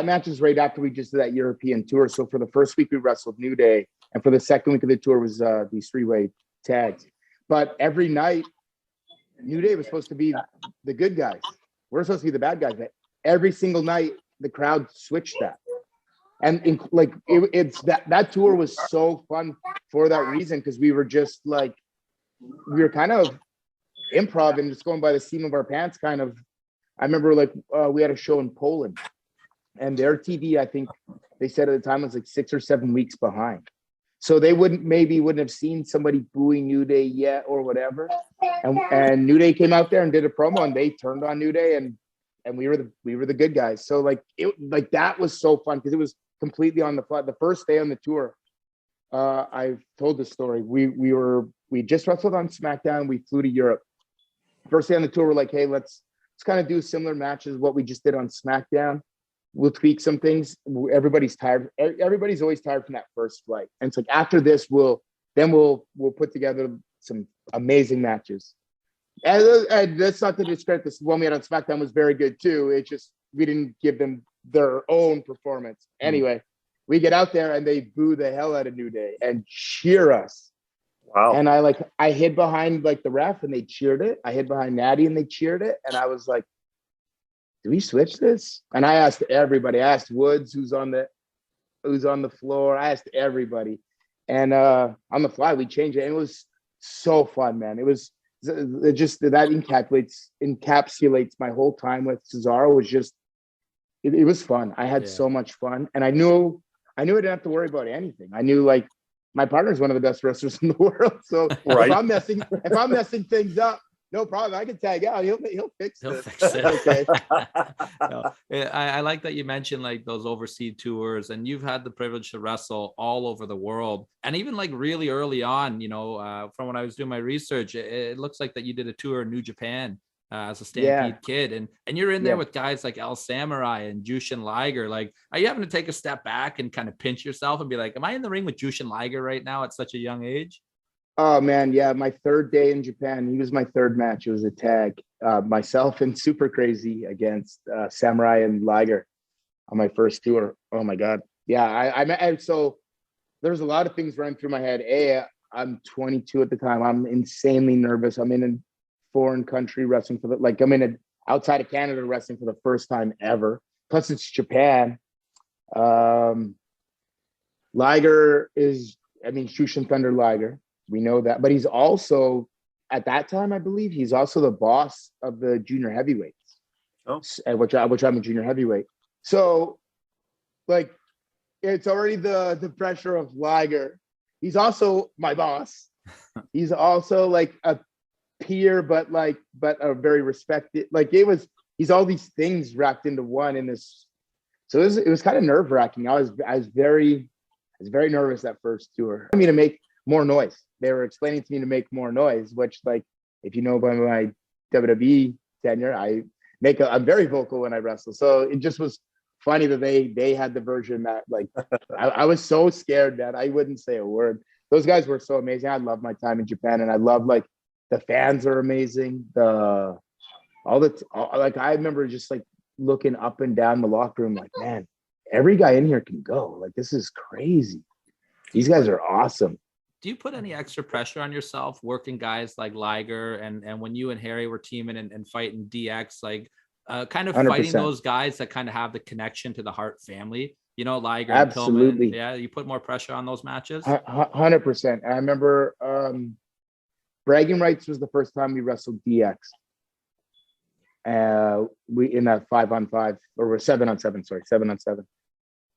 match is right after we just did that European tour. So for the first week we wrestled New Day, and for the second week of the tour was these 3-way tags. But every night, New Day was supposed to be the good guys. We're supposed to be the bad guys. But every single night, the crowd switched that. And it's that tour was so fun for that reason, because we were just like, we were kind of improv and just going by the seam of our pants kind of. I remember we had a show in Poland, and their TV, I think they said at the time, was like 6 or 7 weeks behind. So they wouldn't have seen somebody booing New Day yet or whatever. And New Day came out there and did a promo, and they turned on New Day, and we were the good guys. So that was so fun, because it was completely on the fly. The first day on the tour, I've told this story. We just wrestled on SmackDown. We flew to Europe. First day on the tour, we're like, hey, let's kind of do similar matches what we just did on SmackDown. We'll tweak some things. Everybody's tired. Everybody's always tired from that first flight. And it's like, after this, we'll put together some amazing matches. And that's not to discredit this. One we had on SmackDown was very good too. It's just, we didn't give them their own performance. Anyway, we get out there and they boo the hell out of New Day and cheer us. Wow. And I hid behind like the ref and they cheered it. I hid behind Natty and they cheered it. And I was like, do we switch this? And I asked everybody. I asked Woods, who's on the floor. I asked everybody. And on the fly, we changed it. And it was so fun, man. It just that encapsulates my whole time with Cesaro. Was just it was fun. I had so much fun. And I knew I didn't have to worry about anything. I knew like my partner is one of the best wrestlers in the world. So right. if I'm messing things up, no problem. I can tag out. He'll fix it. Okay. No, I like that you mentioned like those overseas tours, and you've had the privilege to wrestle all over the world. And even like really early on, from when I was doing my research, it looks like that you did a tour in New Japan as a Stampede kid, and you're in there with guys like El Samurai and Jushin Liger. Like, are you having to take a step back and kind of pinch yourself and be like, am I in the ring with Jushin Liger right now at such a young age? Oh man, yeah. My third day in Japan, he was my third match. It was a tag, myself and Super Crazy against Samurai and Liger on my first tour. Oh my God. Yeah. So there's a lot of things running through my head. I'm 22 at the time. I'm insanely nervous. I'm in a foreign country wrestling I'm outside of Canada wrestling for the first time ever. Plus it's Japan. Liger is, Jushin Thunder Liger. We know that, but he's also, at that time, I believe, he's also the boss of the junior heavyweights, which I'm a junior heavyweight. So, like, it's already the pressure of Liger. He's also my boss. He's also like a peer, but a very respected. Like he's all these things wrapped into one in this. So it was kind of nerve wracking. I was very nervous that first tour. I mean, to make more noise. They were explaining to me to make more noise, which, like, if you know by my WWE tenure, I'm very vocal when I wrestle. So it just was funny that they had the version that like I was so scared that I wouldn't say a word. Those guys were so amazing. I love my time in Japan, and I love like the fans are amazing. Like I remember just like looking up and down the locker room, like, man, every guy in here can go. Like, this is crazy. These guys are awesome. Do you put any extra pressure on yourself working guys like Liger and when you and Harry were teaming and fighting DX, like kind of 100%. fighting those guys that kind of have the connection to the Hart family, you know, Liger Absolutely. and Pillman? Yeah, you put more pressure on those matches? 100%. I remember Bragging Rights was the first time we wrestled DX. We in that 5-on-5 or we're 7-on-7, sorry, 7-on-7.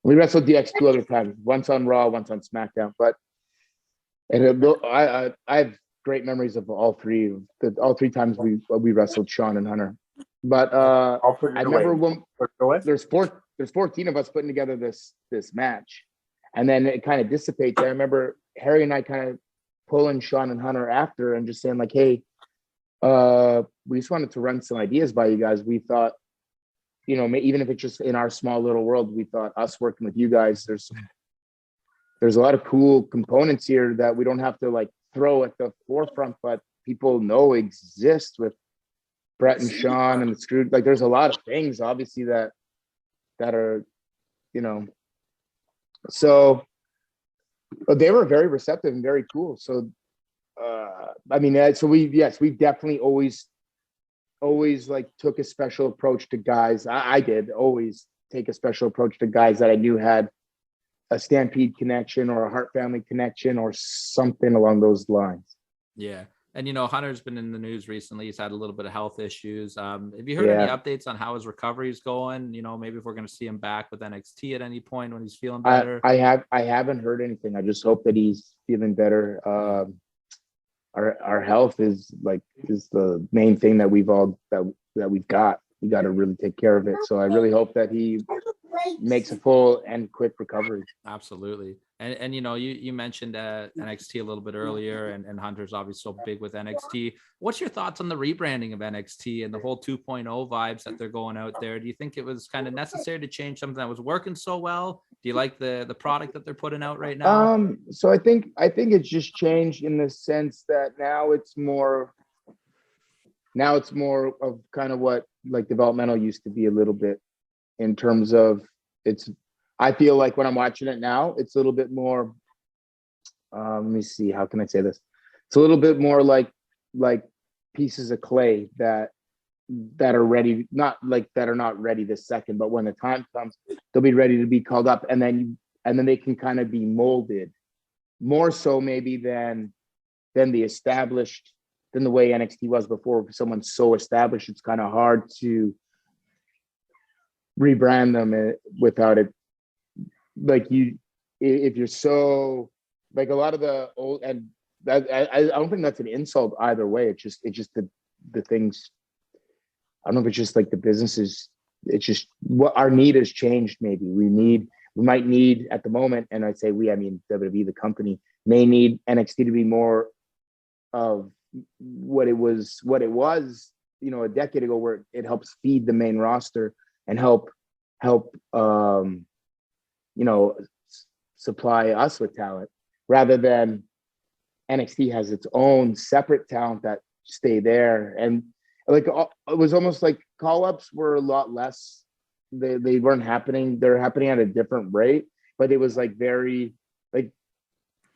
We wrestled DX 2 other times, once on Raw, once on SmackDown. But I have great memories of all three times we wrestled Sean and Hunter. But I remember when there's 14 of us putting together this match, and then it kind of dissipates. I remember Harry and I kind of pulling Sean and Hunter after and just saying like, hey, we just wanted to run some ideas by you guys. We thought, you know, even if it's just in our small little world, we thought us working with you guys, there's a lot of cool components here that we don't have to like throw at the forefront, but people know exist with Brett and Sean and the Screw. Like, there's a lot of things obviously that are, you know, so they were very receptive and very cool. So I mean, so we definitely always like took a special approach to guys. I did always take a special approach to guys that I knew had a Stampede connection or a Hart family connection or something along those lines. Yeah. And, you know, Hunter's been in the news recently. He's had a little bit of health issues. Have you heard any updates on how his recovery is going? You know, maybe if we're going to see him back with NXT at any point when he's feeling better. I haven't heard anything. I just hope that he's feeling better. Our health is the main thing that we've got. We got to really take care of it. So I really hope that he makes a full and quick recovery. Absolutely. And you know, you mentioned NXT a little bit earlier, and Hunter's obviously so big with NXT. What's your thoughts on the rebranding of NXT and the whole 2.0 vibes that they're going out there? Do you think it was kind of necessary to change something that was working so well? Do you like the product that they're putting out right now? So I think it's just changed in the sense that now it's more of kind of what like developmental used to be a little bit, in terms of I feel like when I'm watching it now, it's a little bit more, let me see, how can I say this? It's a little bit more like pieces of clay that are ready, that are not ready this second, but when the time comes, they'll be ready to be called up, and then they can kind of be molded more so maybe than the way NXT was before. If someone's so established, it's kind of hard to rebrand them without it. Like if you're so like a lot of the old, and I don't think that's an insult either way. It's just the things. I don't know if it's just like the businesses. It's just what our need has changed. Maybe we might need at the moment, and I say I mean WWE, the company, may need NXT to be more of what it was, you know, a decade ago, where it helps feed the main roster and help you know, supply us with talent, rather than NXT has its own separate talent that stay there. And like it was almost like call-ups were a lot less. They weren't happening. They're happening at a different rate, but it was like very like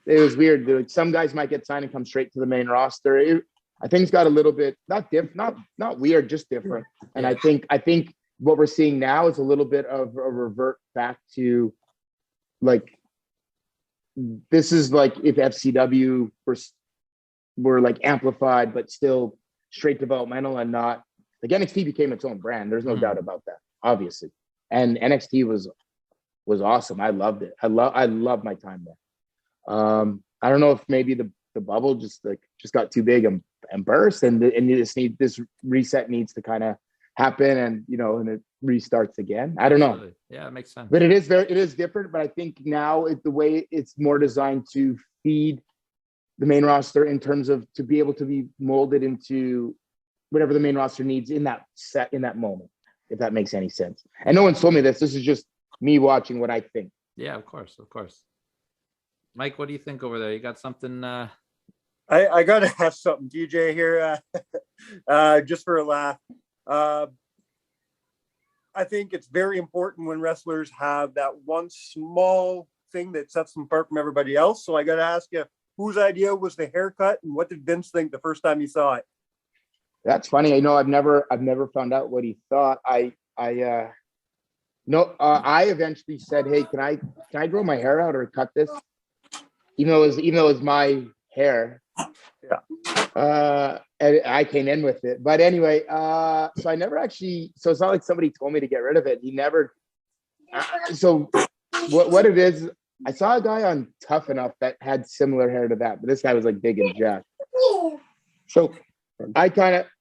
it was weird. Like some guys might get signed and come straight to the main roster. I think it's got a little bit not weird, just different. And I think what we're seeing now is a little bit of a revert back to like, this is like if FCW were like amplified, but still straight developmental and not like NXT became its own brand. There's no doubt about that, obviously. And NXT was awesome. I loved it. I love my time there. I don't know if maybe the bubble just got too big and burst, and you just need this reset needs to kind of happen, and you know, and it restarts again. I don't know. Yeah, it makes sense. But it is different. But I think now the way it's more designed to feed the main roster in terms of to be able to be molded into whatever the main roster needs in that moment. if that makes any sense. And no one's told me this. This is just me watching what I think. Yeah, of course. Mike, what do you think over there? You got something? I got to ask something, DJ here, just for a laugh. I think it's very important when wrestlers have that one small thing that sets them apart from everybody else. So I got to ask you, whose idea was the haircut, and what did Vince think the first time he saw it? That's funny. I know I've never found out what he thought. I eventually said, "Hey, can I grow my hair out or cut this?" Even though it was my hair. Yeah. And I came in with it. But anyway, so I never actually, so it's not like somebody told me to get rid of it. He never, so what it is, I saw a guy on Tough Enough that had similar hair to that, but this guy was like big and jacked. So I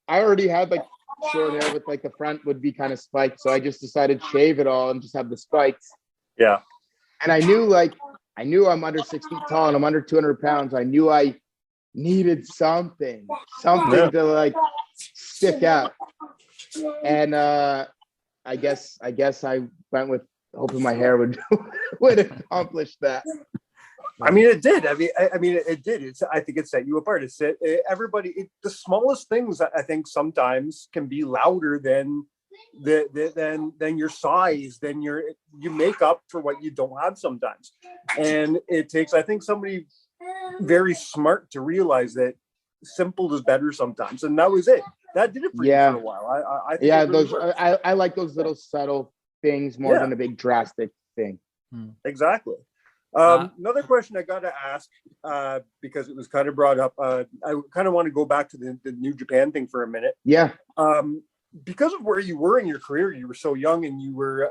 already had like short hair with like the front would be kind of spiked. So I just decided to shave it all and just have the spikes. Yeah. And I knew I'm under 6 feet tall and I'm under 200 pounds. I knew I needed something to like stick out. And I guess I went with hoping my hair would accomplish that. I mean, it did. I mean, it did. I think it set you apart. The smallest things, I think, sometimes can be louder than your size, than you make up for what you don't have sometimes. And it takes, I think, somebody very smart to realize that simple is better sometimes. And that was it. That did it for you for a while. I think I like those little subtle things more than a big drastic thing. Exactly. Another question I got to ask, because it was kind of brought up. I kind of want to go back to the New Japan thing for a minute. Yeah. Because of where you were in your career, you were so young, and you were,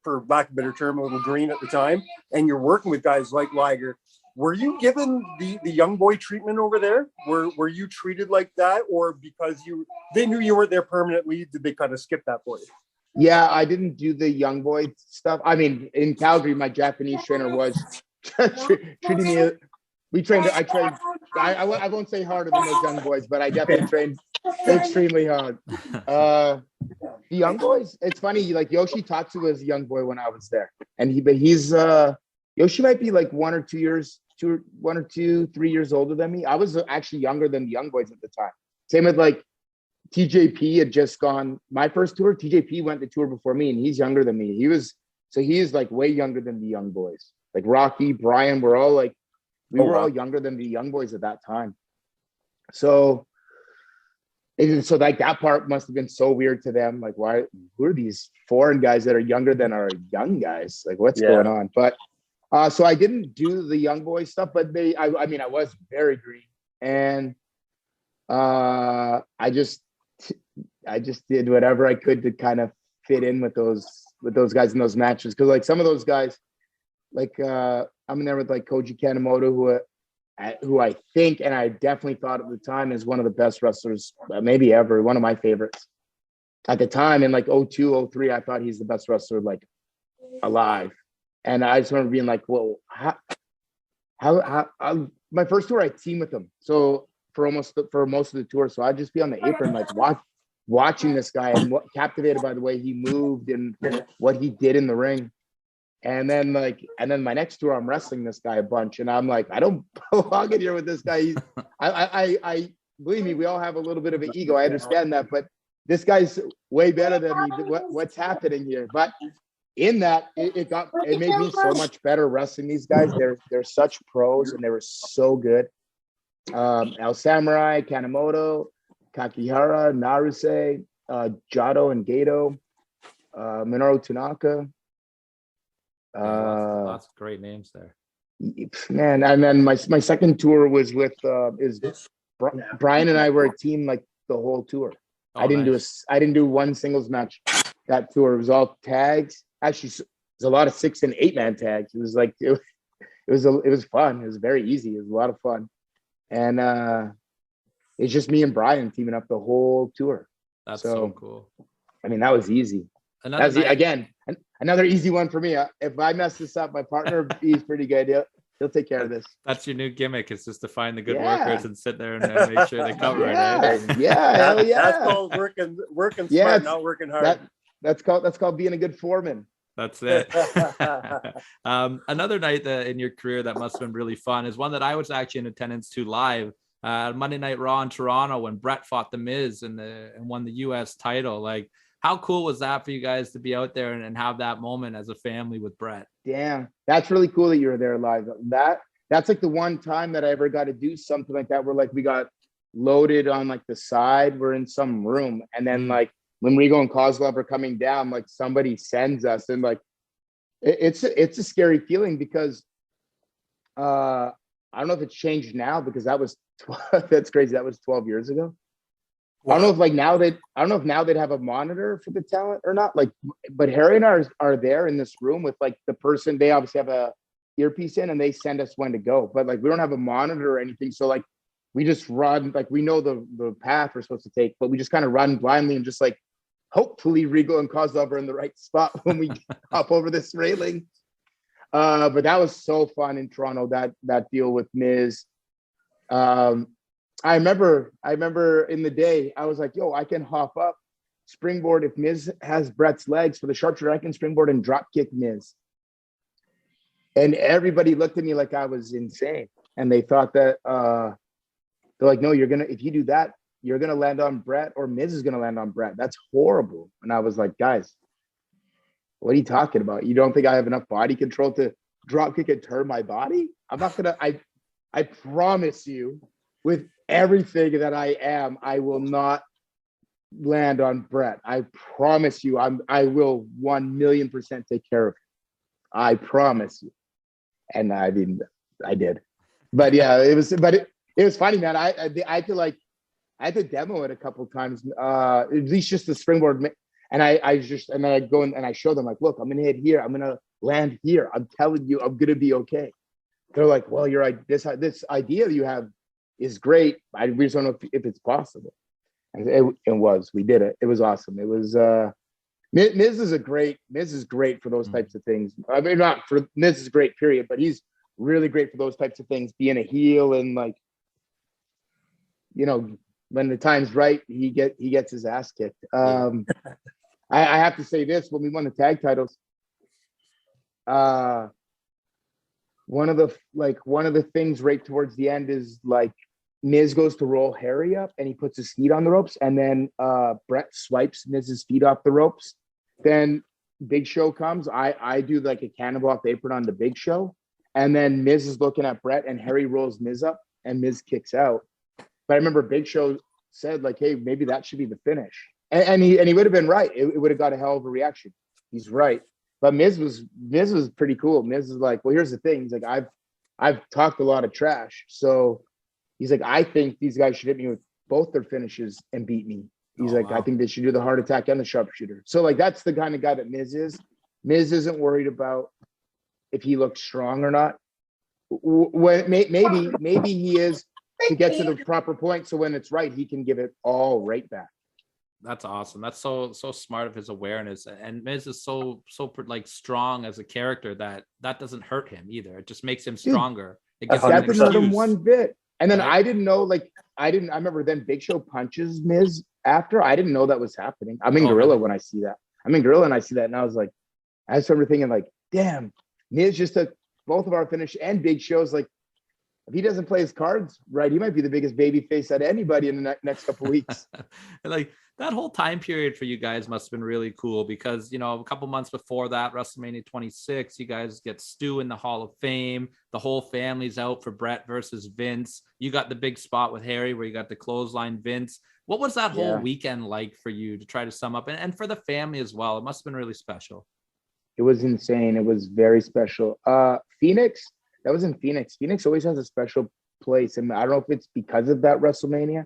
for lack of a better term, a little green at the time, and you're working with guys like Liger. Were you given the young boy treatment over there? Were you treated like that, or because they knew you weren't there permanently, did they kind of skip that for you? Yeah, I didn't do the young boy stuff. I mean, in Calgary, my Japanese trainer was treating me. I won't say harder than those young boys, but I definitely trained extremely hard. The young boys, it's funny. Like Yoshi Tatsu was a young boy when I was there, and he's Yoshi might be like 1 or 2 years, 3 years older than me. I was actually younger than the young boys at the time. Same with like TJP had just gone my first tour. TJP went the tour before me, and he's younger than me. He is like way younger than the young boys. Like Rocky, Brian, we're all like all younger than the young boys at that time. So like that part must have been so weird to them. Like, who are these foreign guys that are younger than our young guys? Like, what's going on? But so I didn't do the young boy stuff, but I mean, I was very green, and I just did whatever I could to kind of fit in with those guys in those matches. Cause like some of those guys, like I'm in there with like Koji Kanemoto, who I think, and I definitely thought at the time is one of the best wrestlers, maybe ever, one of my favorites at the time. In like 02, 03, I thought he's the best wrestler like alive. And I just remember being like, well, how my first tour I teamed with him. So for most of the tour. So I'd just be on the apron, like watching this guy and captivated by the way he moved and what he did in the ring. And then my next tour, I'm wrestling this guy a bunch, and I'm like, I don't belong in here with this guy. I believe me, we all have a little bit of an ego. I understand that, but this guy's way better than me. What's happening here? But in that, it made me so much better wrestling these guys. They're such pros, and they were so good. El Samurai, Kanemoto, Kakihara, Naruse, Jado and Gato, Minoru Tanaka. Lots of great names there. Man, and then my second tour was with Brian, and I were a team like the whole tour. I didn't do one singles match that tour. It was all tags. Actually, there's a lot of 6 and 8 man tags. It was like it was fun. It was very easy. It was a lot of fun. And it's just me and Brian teaming up the whole tour. That's so cool. I mean, that was easy. Another easy one for me. If I mess this up, my partner, he's pretty good. He'll take care of this. That's your new gimmick. It's just to find the good workers and sit there and make sure they cover it. Yeah, hell yeah. That's called working smart, not working hard. That's called being a good foreman. That's it. Another night in your career that must have been really fun is one that I was actually in attendance to live. Monday Night Raw in Toronto when Brett fought The Miz and won the U.S. title. Like, how cool was that for you guys to be out there and have that moment as a family with Brett? Damn, that's really cool that you were there live. That's like the one time that I ever got to do something like that where like we got loaded on like the side. We're in some room, and then like when Regal and Kozlov are coming down, like somebody sends us, and like it's a scary feeling because I don't know if it's changed now because that was that's crazy. That was 12 years ago. Wow. I don't know if now they'd have a monitor for the talent or not. Like, but Harry and I are there in this room with like the person. They obviously have a earpiece in and they send us when to go. But like we don't have a monitor or anything. So like we just run. Like we know the path we're supposed to take, but we just kind of run blindly and just like hopefully Regal and Kozlov are in the right spot when we hop over this railing. But that was so fun in Toronto. That deal with Miz. I remember in the day, I was like, yo, I can hop up, springboard. If Miz has Brett's legs for the sharpshooter, I can springboard and drop kick Miz. And everybody looked at me like I was insane. And they thought that, they're like, no, if you do that, you're going to land on Brett or Miz is going to land on Brett. That's horrible. And I was like, guys, what are you talking about? You don't think I have enough body control to drop kick and turn my body? I'm not going to, I promise you, with everything that I am, I will not land on Brett. I promise you, I will 1,000,000% take care of him. I promise you. And I did. But yeah, it was funny, man. I had to demo it a couple of times, at least just the springboard. And then I go in and I show them like, look, I'm gonna hit here. I'm gonna land here. I'm telling you, I'm gonna be okay. They're like, well, you're right. This idea you have is great. We just don't know if it's possible. And it was. We did it. It was awesome. It was. Miz is great for those types of things. I mean, not for Miz is great, period. But he's really great for those types of things. Being a heel and like, you know, when the time's right, he gets his ass kicked. I have to say this: when we won the tag titles, one of the things right towards the end is like Miz goes to roll Harry up and he puts his feet on the ropes, and then Brett swipes Miz's feet off the ropes. Then Big Show comes. I do like a cannonball off the apron on the Big Show, and then Miz is looking at Brett and Harry rolls Miz up and Miz kicks out. But I remember Big Show said like, hey, maybe that should be the finish. And he would have been right. It would have got a hell of a reaction. He's right. But Miz was pretty cool. Miz is like, well, here's the thing. He's like, I've talked a lot of trash. So he's like, I think these guys should hit me with both their finishes and beat me. He's like, wow. I think they should do the heart attack and the sharpshooter. So like, that's the kind of guy that Miz is. Miz isn't worried about if he looks strong or not. When maybe he is to get to the proper point. So when it's right, he can give it all right back. That's awesome. That's so smart of his awareness. And Miz is so like strong as a character that doesn't hurt him either. It just makes him stronger. It gives him that didn't hurt him one bit. And then I didn't know, like, I remember then Big Show punches Miz after. I didn't know that was happening. I'm in Gorilla when I see that. I'm in Gorilla and I see that. And I was like, I just remember thinking like, damn, Miz just took both of our finish, and Big Show's like, if he doesn't play his cards right, he might be the biggest baby face out of anybody in the next couple of weeks. Like that whole time period for you guys must have been really cool because, you know, a couple months before that, WrestleMania 26, you guys get Stu in the Hall of Fame. The whole family's out for Brett versus Vince. You got the big spot with Harry where you got the clothesline Vince. What was that whole weekend like for you, to try to sum up, and for the family as well? It must have been really special. It was insane. It was very special. Phoenix, that was in Phoenix. Phoenix always has a special place. And I don't know if it's because of that WrestleMania,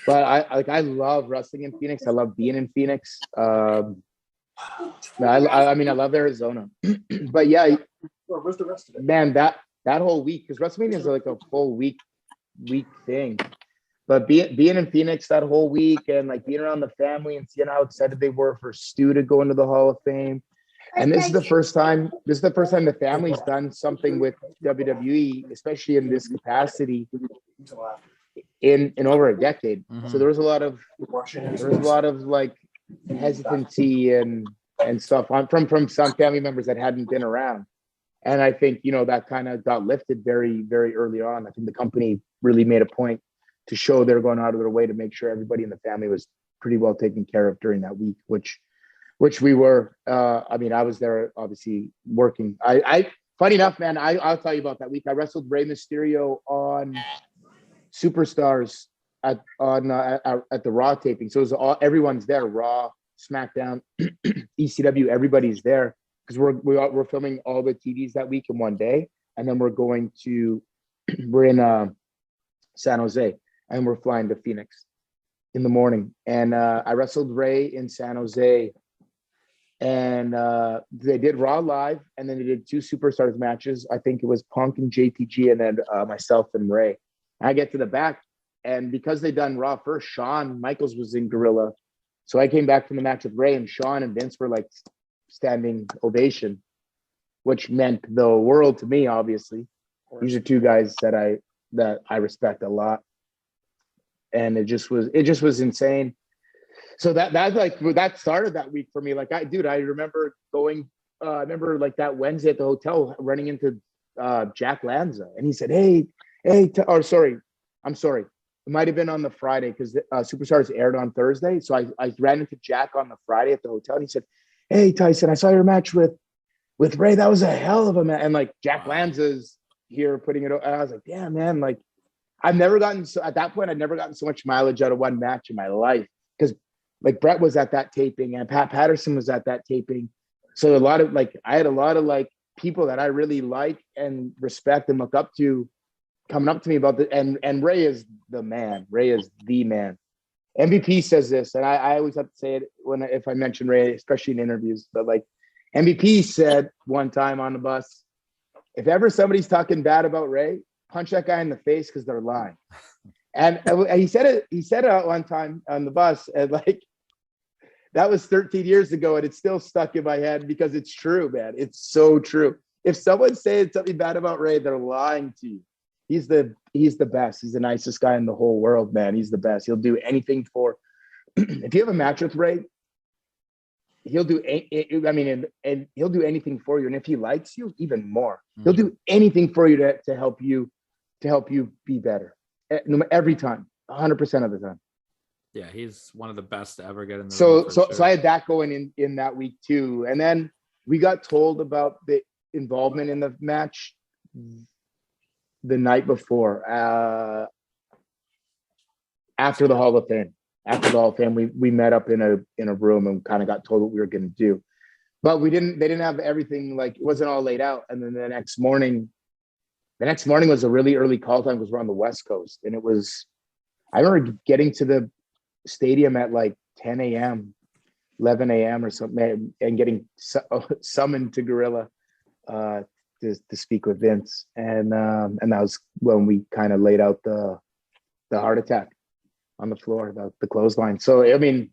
but I love wrestling in Phoenix. I love being in Phoenix. I love Arizona. But yeah, where's the rest of it? Man, that whole week, because WrestleMania is like a full week thing. But being in Phoenix that whole week and like being around the family and seeing how excited they were for Stu to go into the Hall of Fame. And this is the first time the family's done something with WWE, especially in this capacity, in over a decade. Mm-hmm. So there was a lot of like hesitancy and stuff from some family members that hadn't been around. And I think, that kind of got lifted very, very early on. I think the company really made a point to show they're going out of their way to make sure everybody in the family was pretty well taken care of during that week, which we were. I was there obviously working. I funny enough, man, I'll tell you about that week. I wrestled Rey Mysterio on Superstars at the Raw taping. So it was everyone's there, Raw, SmackDown, ECW, everybody's there because we're filming all the TVs that week in one day, and then we're in San Jose, and we're flying to Phoenix in the morning. And I wrestled Rey in San Jose, and they did Raw live, and then they did 2 Superstars matches. I think it was Punk and JTG, and then myself and Rey. And I get to the back, and because they done Raw first, Shawn Michaels was in Gorilla. So I came back from the match with Rey, and Shawn and Vince were like standing ovation, which meant the world to me, obviously. These are 2 guys that I respect a lot. And it just was insane. So that started that week for me. Like I remember going, like that Wednesday at the hotel, running into Jack Lanza, and he said, I'm sorry. It might've been on the Friday because Superstars aired on Thursday. So I ran into Jack on the Friday at the hotel, and he said, "Hey Tyson, I saw your match with Rey. That was a hell of a match." And like Jack Lanza's here putting it. And I was like, "Damn, man!" Like I'd never gotten so much mileage out of one match in my life because like Brett was at that taping and Pat Patterson was at that taping. So I had a lot of like people that I really like and respect and look up to coming up to me about and Rey is the man. Rey is the man. MVP says this, and I always have to say it if I mention Rey, especially in interviews. But like MVP said one time on the bus, if ever somebody's talking bad about Rey, punch that guy in the face because they're lying. And he said it one time on the bus, and like that was 13 years ago, and it's still stuck in my head because it's true, man. It's so true. If someone's saying something bad about Rey, they're lying to you. He's the best. He's the nicest guy in the whole world, man. He's the best. He'll do anything for. If you have a match with Rey, he'll do. And he'll do anything for you. And if he likes you, even more. He'll do anything for you to help you be better. Every time, 100% of the time. Yeah, he's one of the best to ever get in the ring. So I had that going in that week too, and then we got told about the involvement in the match the night before, after the Hall of Fame. After the Hall of Fame, we met up in a room and kind of got told what we were going to do, but they didn't have everything, like it wasn't all laid out. And then the next morning was a really early call time because we're on the West Coast, and I remember getting to the stadium at like 10 a.m., 11 a.m. or something, and getting summoned to Gorilla to speak with Vince, and that was when we kind of laid out the heart attack on the floor, the clothesline. So I mean,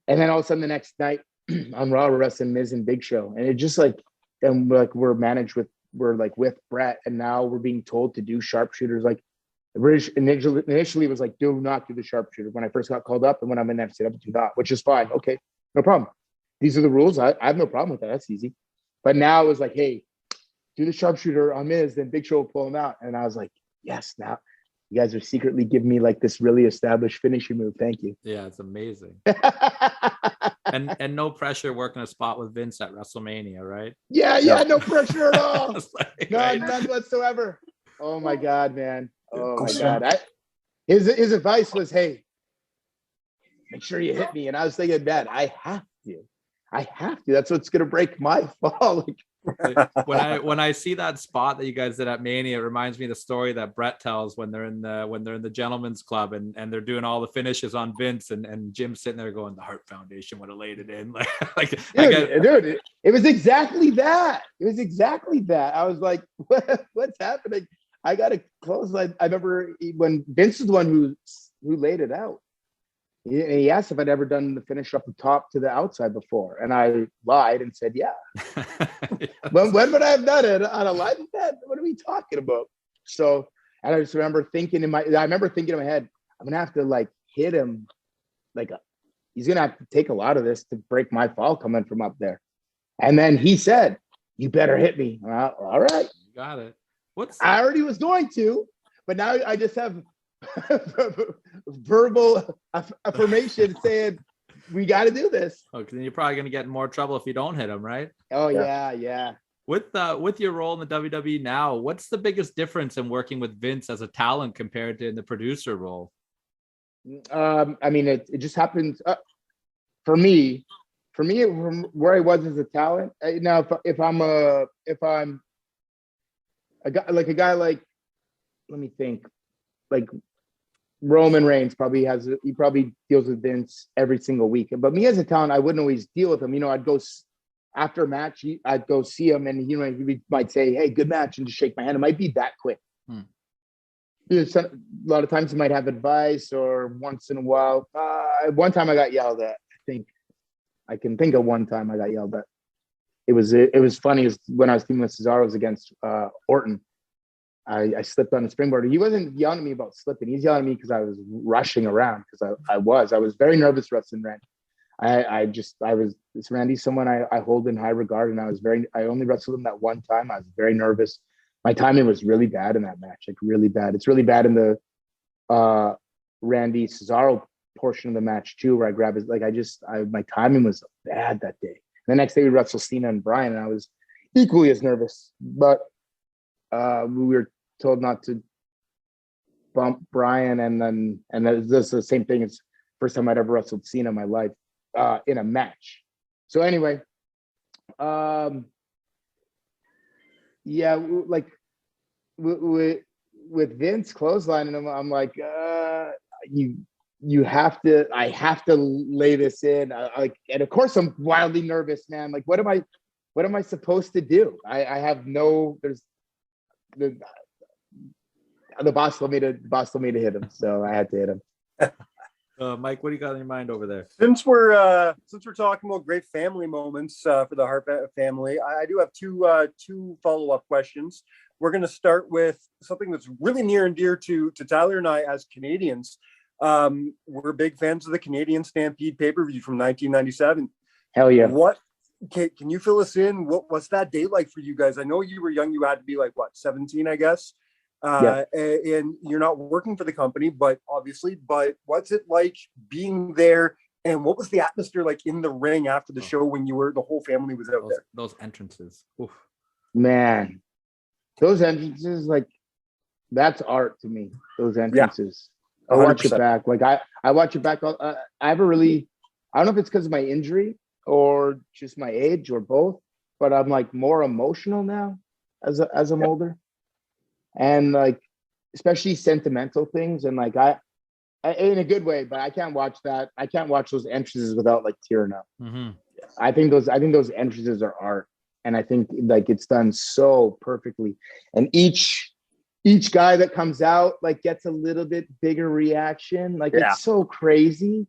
and then all of a sudden the next night on Raw, we're wrestling Miz and Big Show, and it just like, and like we're with Brett, and now we're being told to do sharpshooters. Like initially was like, do not do the sharpshooter when I first got called up, and when I'm in FCW, do not, which is fine. Okay, no problem. These are the rules. I have no problem with that. That's easy. But now it was like, hey, do the sharpshooter on Miz, then Big Show will pull him out. And I was like, yes, now you guys are secretly giving me like this really established finishing move. Thank you. Yeah, it's amazing. and no pressure working a spot with Vince at WrestleMania, right? Yeah, no pressure at all. None whatsoever. Oh my God, man. Oh my God. His advice was, hey, make sure you hit me. And I was thinking, man, I have to. That's what's gonna break my fall. when I see that spot that you guys did at Mania, it reminds me of the story that Brett tells when they're in the gentleman's club and they're doing all the finishes on Vince and Jim's sitting there going, the Hart Foundation would have laid it in. Dude, it was exactly that. I was like, what's happening? I got to close. I remember when Vince was the one who laid it out. He asked if I'd ever done the finish up the top to the outside before, and I lied and said, yeah. When would I have done it on a live event? What are we talking about? So, and I just remember thinking in my head, I'm gonna have to like hit him like he's gonna have to take a lot of this to break my fall coming from up there. And then he said, "You better hit me." All right, You got it. I already was going to, but now I just have verbal affirmation saying we got to do this. Oh, because then you're probably going to get in more trouble if you don't hit him, right? Oh yeah. With your role in the WWE now, what's the biggest difference in working with Vince as a talent compared to in the producer role? I mean, it just happens for me. From where I was as a talent. Now, if I'm a guy like, let me think, like Roman Reigns probably deals with Vince every single week. But me as a talent, I wouldn't always deal with him. You know, I'd go after a match, I'd go see him, and he might say, "Hey, good match," and just shake my hand. It might be that quick. A lot of times he might have advice, or once in a while. One time I got yelled at. I can think of one time I got yelled at. It was funny. It was when I was teaming with Cesaro's against Orton. I slipped on the springboard. He wasn't yelling at me about slipping. He's yelling at me because I was rushing around, because I was very nervous wrestling Randy. Randy's someone I hold in high regard, and I only wrestled him that one time. I was very nervous. My timing was really bad in that match, like really bad. It's really bad in the Randy Cesaro portion of the match too, where I grabbed his, my timing was bad that day. The next day we wrestled Cena and Bryan, and I was equally as nervous, but we were told not to bump Bryan, and that's the same thing. It's first time I'd ever wrestled Cena in my life in a match. So anyway, with Vince clotheslining him, I'm like, I have to lay this in. And of course I'm wildly nervous, man. Like, what am I supposed to do? I have the boss told me to hit him, so I had to hit him. Mike, what do you got in your mind over there? Since we're talking about great family moments for the Hart family, I do have two follow-up questions. We're going to start with something that's really near and dear to Tyler and I as Canadians. We're big fans of the Canadian Stampede pay-per-view from 1997. Hell yeah! Can you fill us in? What's that day like for you guys? I know you were young. You had to be like 17, I guess. And you're not working for the company, but what's it like being there? And what was the atmosphere like in the ring after the show when the whole family was out there? Those entrances. Oof. Man, those entrances, like, that's art to me. Those entrances. I watch it back. Like I watch it back. I don't know if it's because of my injury or just my age or both, but I'm like more emotional now as I'm older. And like, especially sentimental things, and like I in a good way, but I can't watch that. I can't watch those entrances without like tearing up. Mm-hmm. I think those entrances are art, and I think like it's done so perfectly. And each guy that comes out like gets a little bit bigger reaction. Like it's so crazy.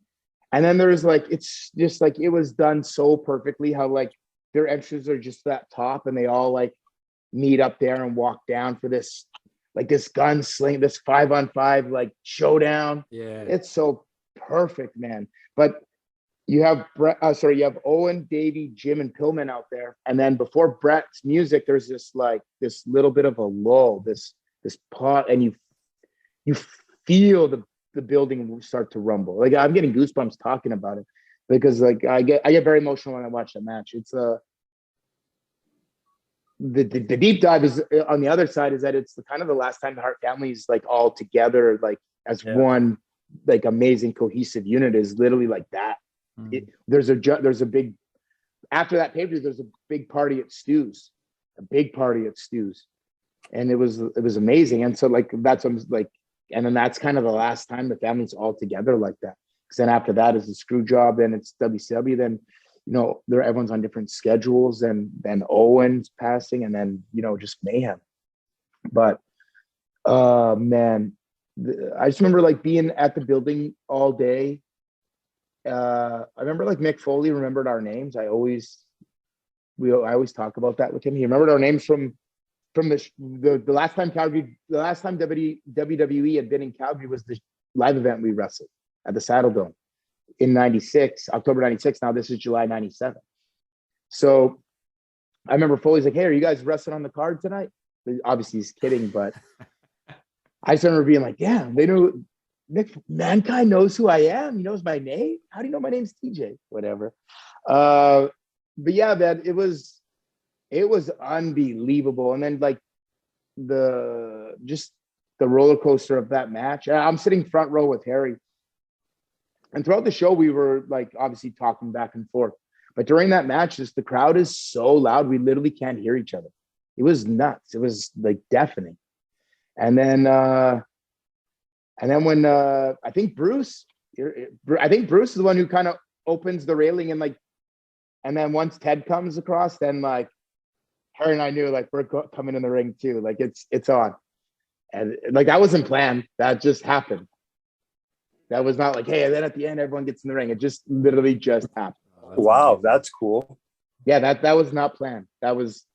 And then there's like, it's just like, it was done so perfectly how like their entrances are just that top, and they all like meet up there and walk down for this gunsling, this 5-on-5 like showdown. Yeah, it's so perfect, man. But you have Owen, Davey, Jim, and Pillman out there, and then before Brett's music, there's this little bit of a lull, this pot, and you feel the building start to rumble. Like, I'm getting goosebumps talking about it, because like I get very emotional when I watch the match. It's the deep dive is on the other side, is that it's kind of the last time the Hart family is like all together, like as one like amazing cohesive unit, is literally like that. There's a big, after that pay-per-view, there's a big party at Stu's, and it was amazing. And so like that's like, and then that's kind of the last time the family's all together like that. Because then after that is the screw job, then it's WCW, then everyone's on different schedules, and then Owen's passing, and then just mayhem. But man, I just remember like being at the building all day. I remember like Mick Foley remembered our names. I always talk about that with him. He remembered our names from the last time Calgary, the last time WWE had been in Calgary was the live event we wrestled at the Saddle Dome. in 96, October 96. Now this is July 97. So I remember Foley's like, hey, are you guys wrestling on the card tonight? Obviously he's kidding, but I just remember being like, damn, they know Mankind knows who I am. He knows my name. How do you know my name's TJ? Whatever. But yeah, man, it was unbelievable. And then like the roller coaster of that match. I'm sitting front row with Harry. And throughout the show, we were like obviously talking back and forth. But during that match, just the crowd is so loud, we literally can't hear each other. It was nuts. It was like deafening. And then when I think Bruce is the one who kind of opens the railing and then once Ted comes across, then like Harry and I knew like we're coming in the ring too. Like it's on. And like that wasn't planned. That just happened. That was not like, hey, and then at the end everyone gets in the ring. It just literally just happened. Wow, that's cool. Yeah, that was not planned. That was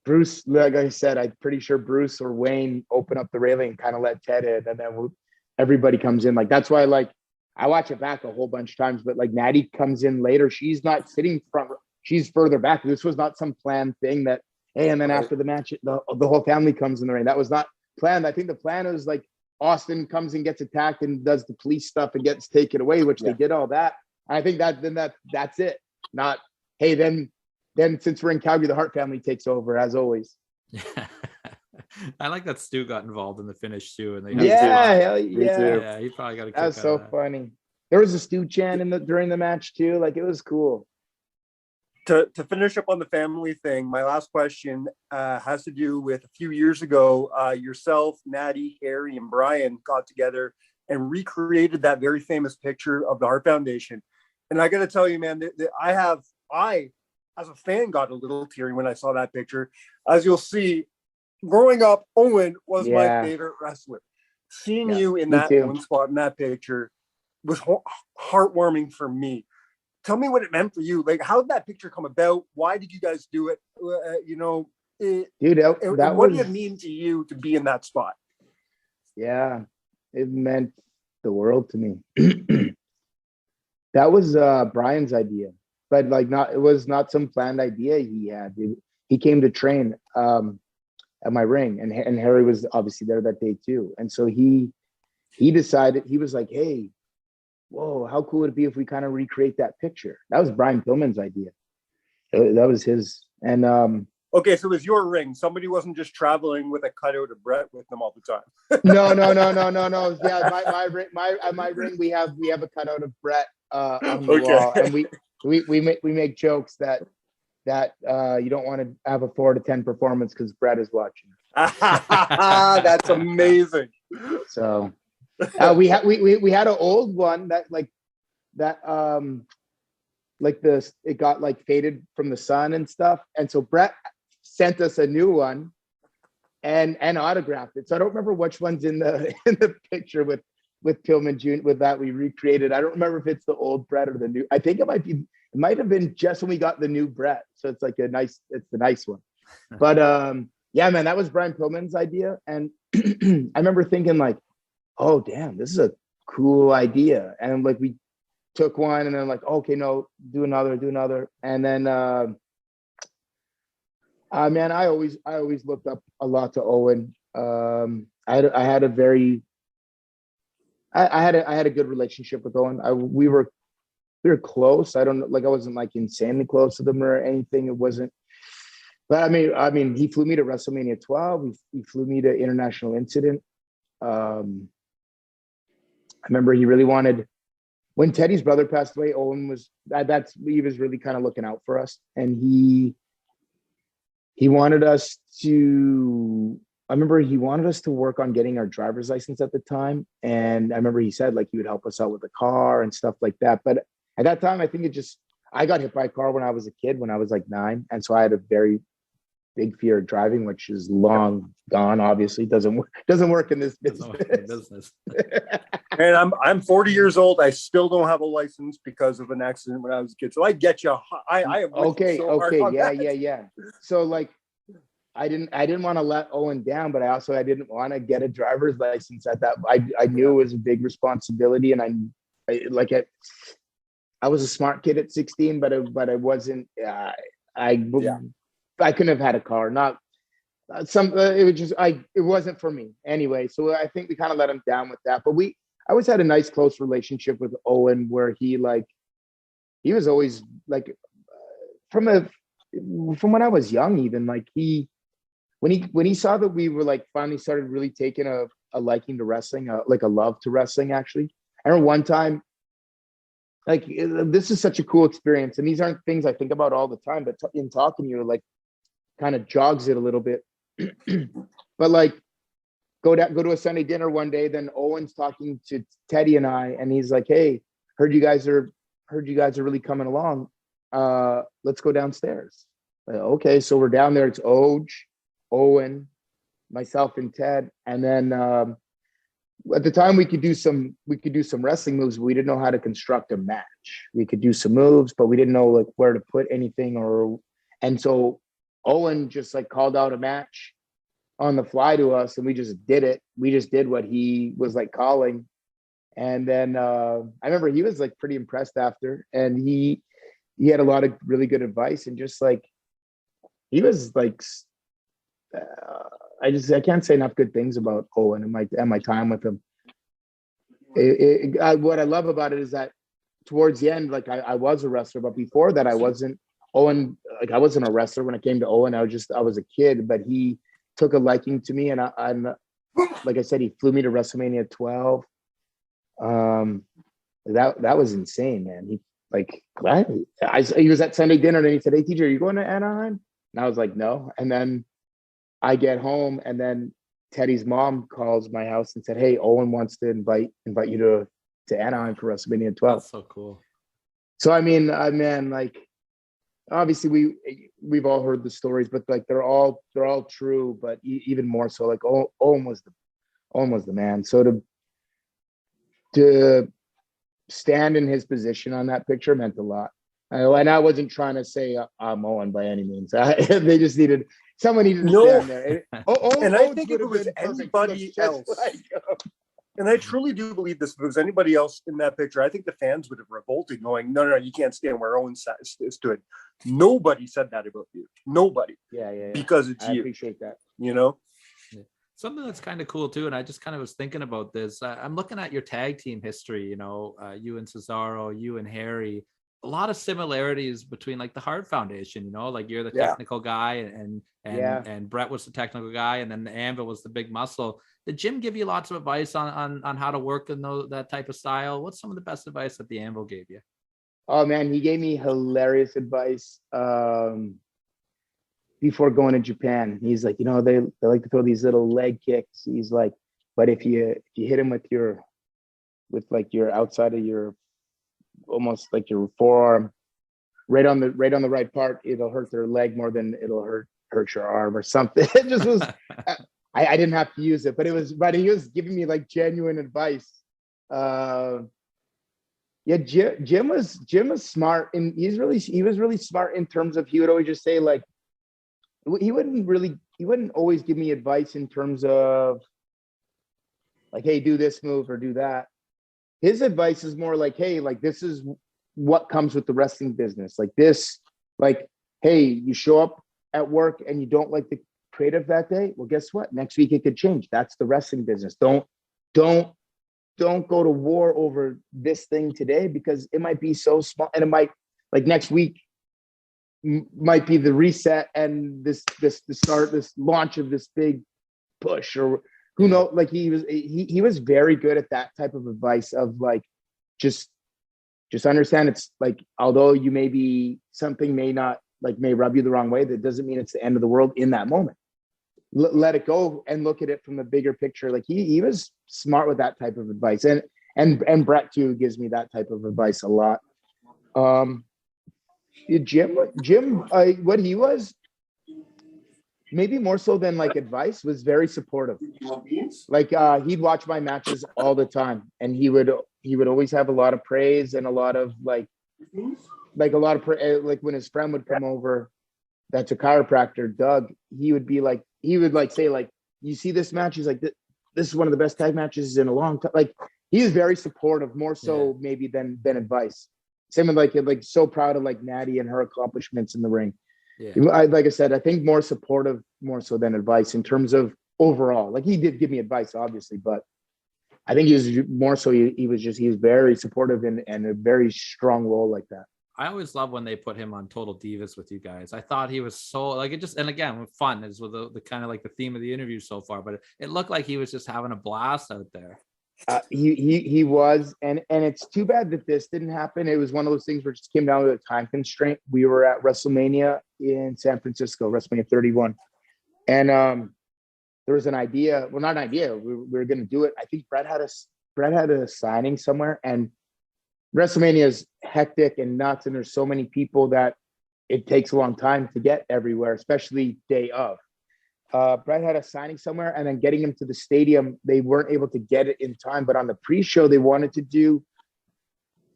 Bruce. Like I said, I'm pretty sure Bruce or Wayne open up the railing and kind of let Ted in, and then everybody comes in. Like that's why like I watch it back a whole bunch of times. But like Natty comes in later. She's not sitting front. She's further back. This was not some planned thing that hey, and then after the match, the whole family comes in the ring. That was not planned. I think the plan was like Austin comes and gets attacked and does the police stuff and gets taken away, which they did all that. I think that's it. Not hey, then since we're in Calgary, the Hart family takes over as always. I like that Stu got involved in the finish too, and hell yeah, yeah, he probably got a kick that was out so of that. funny. There was a Stu chant during the match too. Like it was cool. To finish up on the family thing, my last question has to do with a few years ago. Yourself, Natty, Harry, and Brian got together and recreated that very famous picture of the Hart Foundation. And I got to tell you, man, that I, as a fan, got a little teary when I saw that picture. As you'll see, growing up, Owen was my favorite wrestler. Seeing you in that one spot in that picture was heartwarming for me. Tell me what it meant for you. Like, how did that picture come about? Why did you guys do it? Dude, what did it mean to you to be in that spot? Yeah, it meant the world to me. That was Brian's idea, but like it was not some planned idea he had. He came to train at my ring, and Harry was obviously there that day too. And so he decided, he was like, hey, whoa, how cool would it be if we kind of recreate that picture? That was Brian Pillman's idea. That was his. And okay, so it was your ring. Somebody wasn't just traveling with a cutout of Brett with them all the time. No. Yeah, my ring. We have a cutout of Brett on the wall, and we make jokes that you don't want to have a 4 to 10 performance because Brett is watching. That's amazing. So we had an old one that it got like faded from the sun and stuff, and so Brett sent us a new one and autographed it. So I don't remember which one's in the picture with Pillman Jr. with that we recreated. I don't remember if it's the old Brett or the new. I think it might have been just when we got the new Brett. So it's like it's the nice one. But yeah, man, that was Brian Pillman's idea. And I remember thinking like, oh damn, this is a cool idea. And like we took one and then like, okay, no, do another. And then man, I always looked up a lot to Owen. I had a good relationship with Owen. We were close. I wasn't like insanely close to them or anything. It wasn't. But I mean, he flew me to WrestleMania 12. He flew me to International Incident. I remember he really wanted, when Teddy's brother passed away, Owen was he was really kind of looking out for us, and he wanted us to. I remember he wanted us to work on getting our driver's license at the time, and I remember he said like he would help us out with the car and stuff like that. But at that time, I think I got hit by a car when I was a kid, when I was like 9, and so I had a very big fear of driving, which is long gone. Obviously, doesn't work in this business. And I'm 40 years old. I still don't have a license because of an accident when I was a kid. So I get you. I am okay. that. Yeah. So like, I didn't want to let Owen down, but I didn't want to get a driver's license at that. I knew it was a big responsibility, and I was a smart kid at 16, but I wasn't. I couldn't have had a car. Not it was just it wasn't for me anyway. So I think we kind of let him down with that. But I always had a nice close relationship with Owen, where he was always like from when I was young, even like when he saw that we were like finally started really taking a liking to wrestling, like a love to wrestling. Actually, I remember one time, like this is such a cool experience, and these aren't things I think about all the time, but in talking to you, like kind of jogs it a little bit. But like go to a Sunday dinner one day, then Owen's talking to Teddy and I, and he's like, "Hey, heard you guys are really coming along. Let's go downstairs." Like, okay, so we're down there. It's Oj, Owen, myself, and Ted, and then at the time we could do some wrestling moves, but we didn't know how to construct a match. We could do some moves, but we didn't know like where to put anything, and so Owen just like called out a match on the fly to us, and we just did it. We just did what he was like calling. And then I remember he was like pretty impressed after, and he had a lot of really good advice, and just like he was like I can't say enough good things about Owen and my time with him. What I love about it is that towards the end, like I was a wrestler, but before that I wasn't. Owen, like I wasn't a wrestler when it came to Owen. I was a kid, but he took a liking to me, and I'm like I said, he flew me to WrestleMania 12. That was insane, man. He like he was at Sunday dinner, and he said, "Hey, teacher, are you going to Anaheim?" And I was like, "No." And then I get home, and then Teddy's mom calls my house and said, "Hey, Owen wants to invite you to Anaheim for WrestleMania 12." That's so cool. So I mean, man, like obviously we've all heard the stories, but like they're all true. But even more so, like Owen was the man. So to stand in his position on that picture meant a lot. And I wasn't trying to say I'm Owen by any means. They just someone needed to stand there. And I think if it was anybody else, and I truly do believe this, if it was anybody else in that picture, I think the fans would have revolted, going, "No, you can't stand where Owen stood." Nobody said that about you. Nobody. Yeah. Because it's you. I appreciate that. You know. Something that's kind of cool too, and I just kind of was thinking about this. I'm looking at your tag team history. You know, you and Cesaro, you and Harry. A lot of similarities between like the Hart Foundation. You know, like you're the technical guy, and Brett was the technical guy, and then the Anvil was the big muscle. Did Jim give you lots of advice on how to work in that type of style? What's some of the best advice that the Anvil gave you? Oh man, he gave me hilarious advice. Before going to Japan, he's like, they like to throw these little leg kicks. He's like, but if you hit him with your outside of your, almost like your forearm, right on the right part, it'll hurt their leg more than it'll hurt your arm or something. It just was. I didn't have to use it, but he was giving me like genuine advice. Jim was smart, and he was really smart in terms of, he would always just say like, he wouldn't always give me advice in terms of like, "Hey, do this move or do that." His advice is more like, "Hey, like this is what comes with the wrestling business. Like this, like, hey, you show up at work and you don't like the creative that day. Well, guess what? Next week it could change. That's the wrestling business. Don't go to war over this thing today, because it might be so small, and it might, like, next week might be the reset and the start, this launch of this big push, or who knows." Like he was very good at that type of advice of like, just understand, it's like, although you something may rub you the wrong way, that doesn't mean it's the end of the world in that moment. Let it go and look at it from the bigger picture. Like he was smart with that type of advice, and Brett too gives me that type of advice a lot. Jim, what he was, maybe more so than like advice, was very supportive. Like he'd watch my matches all the time, and he would always have a lot of praise and a lot of like when his friend would come over, that's a chiropractor, Doug, he would say like, "You see this match?" He's like, "This is one of the best tag matches in a long time." Like he is very supportive, more so maybe than advice. Same with like so proud of like Natty and her accomplishments in the ring. Yeah. Like I said, I think more supportive, more so than advice in terms of overall. Like he did give me advice, obviously, but I think he was more so. He was very supportive and a very strong role like that. I always love when they put him on Total Divas with you guys. I thought he was so like it just, and again, fun is with the kind of like the theme of the interview so far, but it looked like he was just having a blast out there. He was, and it's too bad that this didn't happen. It was one of those things where it just came down to a time constraint. We were at WrestleMania in San Francisco, WrestleMania 31, and there was an idea. Well, not an idea. We were going to do it. I think Brett had a signing somewhere, and WrestleMania is hectic and nuts, and there's so many people that it takes a long time to get everywhere, especially day of. Brett had a signing somewhere, and then getting him to the stadium, they weren't able to get it in time. But on the pre-show, they wanted to do